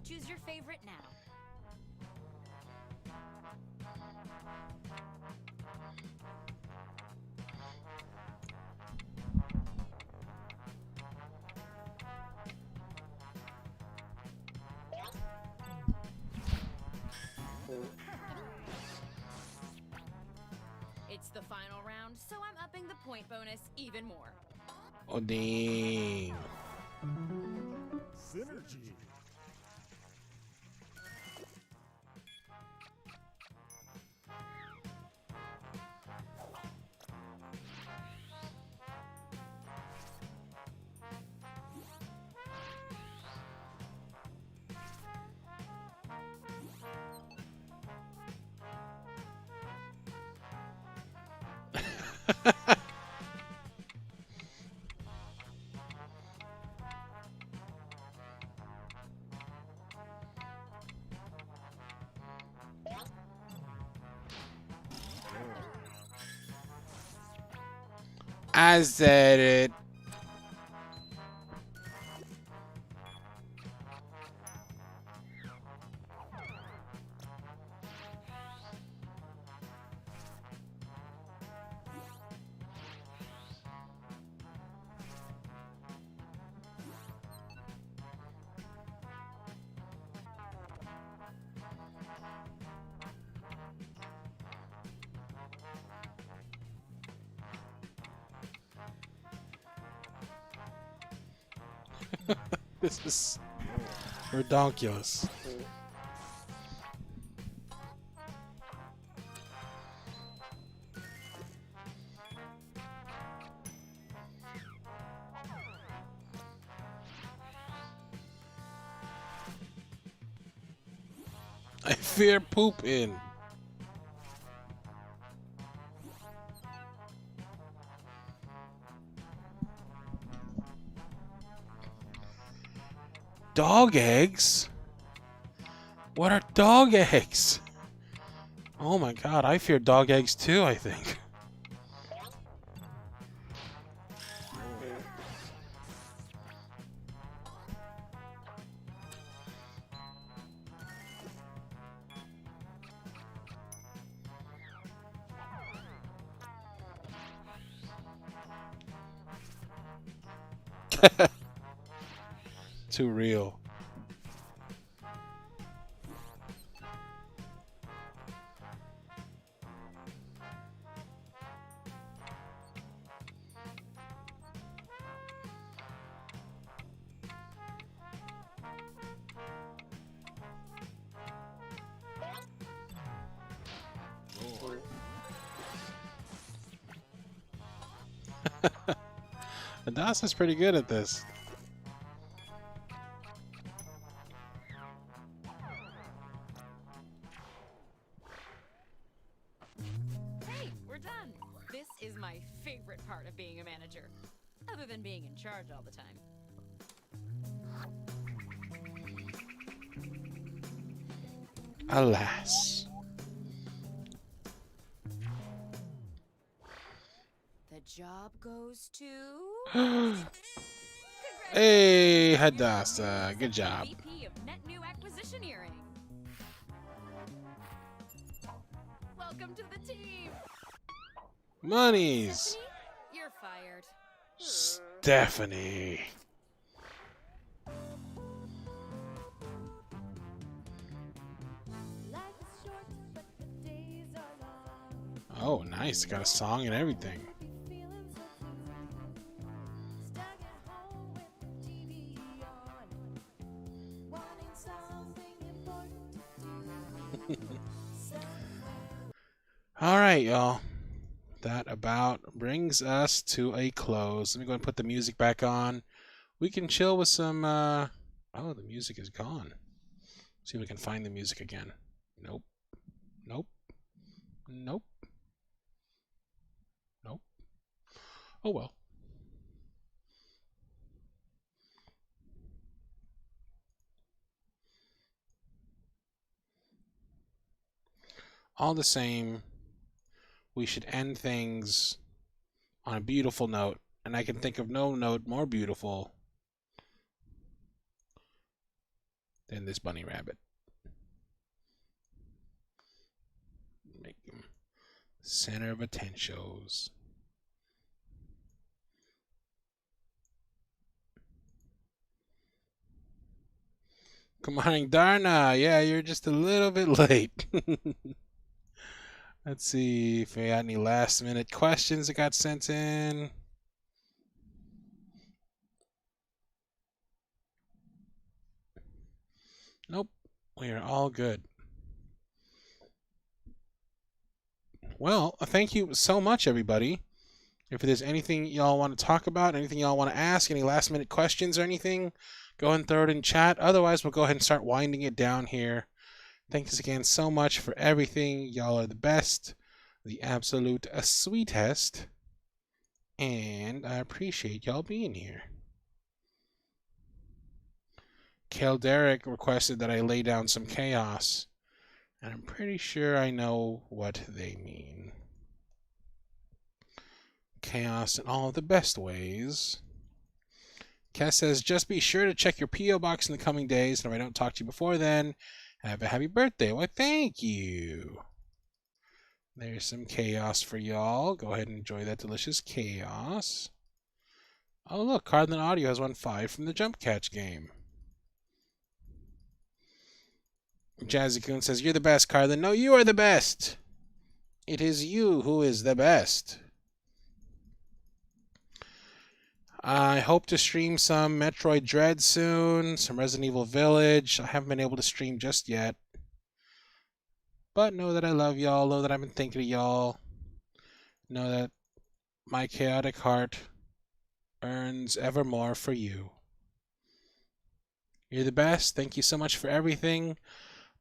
Choose your favorite now. It's the final round, so I'm upping the point bonus even more. Oh, dang. Synergy. I said it. This is redonkulous. I fear pooping. Dog eggs? What are dog eggs? Oh my god, I fear dog eggs too, I think. Too real. Adasa's pretty good at this. Hey, we're done. This is my favorite part of being a manager, other than being in charge all the time. Alas. The job goes to... Hey, Hadassah, good job. VP of Net New Acquisitioneering. Welcome to the team. Monies. Stephanie, you're fired. Stephanie. Oh, nice. Got a song and everything. All right, y'all. That about brings us to a close. Let me go and put the music back on. We can chill with some... Oh, the music is gone. See if we can find the music again. Nope. Nope. Nope. Nope. Oh, well. All the same, we should end things on a beautiful note, and I can think of no note more beautiful than this bunny rabbit. Make him center of attentions. Good morning, Darna. Yeah, you're just a little bit late. Let's see if we got any last minute questions that got sent in. Nope, we are all good. Well, thank you so much, everybody. If there's anything y'all want to talk about, anything y'all want to ask, any last minute questions or anything, go ahead and throw it in chat. Otherwise, we'll go ahead and start winding it down here. Thanks again so much for everything. Y'all are the best, the absolute sweetest, and I appreciate y'all being here. Kelderic requested that I lay down some chaos, and I'm pretty sure I know what they mean. chaos in all of the best ways. Cass says, just be sure to check your P.O. box in the coming days, and if I don't talk to you before then, have a happy birthday. Why, thank you. There's some chaos for y'all. Go ahead and enjoy that delicious chaos. Oh, look, Cardigans Audio has won 5 from the Jump Catch game. Jazzy Coon says, you're the best, Cardigans. No, you are the best. It is you who is the best. I hope to stream some Metroid Dread soon, some Resident Evil Village. I haven't been able to stream just yet. But know that I love y'all, know that I've been thinking of y'all. Know that my chaotic heart earns evermore for you. You're the best. Thank you so much for everything.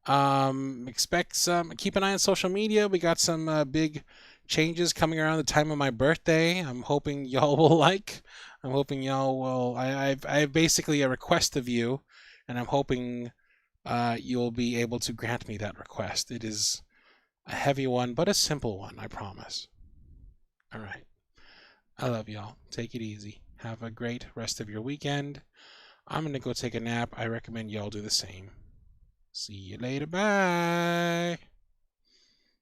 Expect some. Keep an eye on social media. We got some big changes coming around the time of my birthday. I'm hoping y'all will like. I'm hoping y'all will. I have basically a request of you, and I'm hoping you'll be able to grant me that request. It is a heavy one, but a simple one, I promise. All right. I love y'all. Take it easy. Have a great rest of your weekend. I'm going to go take a nap. I recommend y'all do the same. See you later. Bye.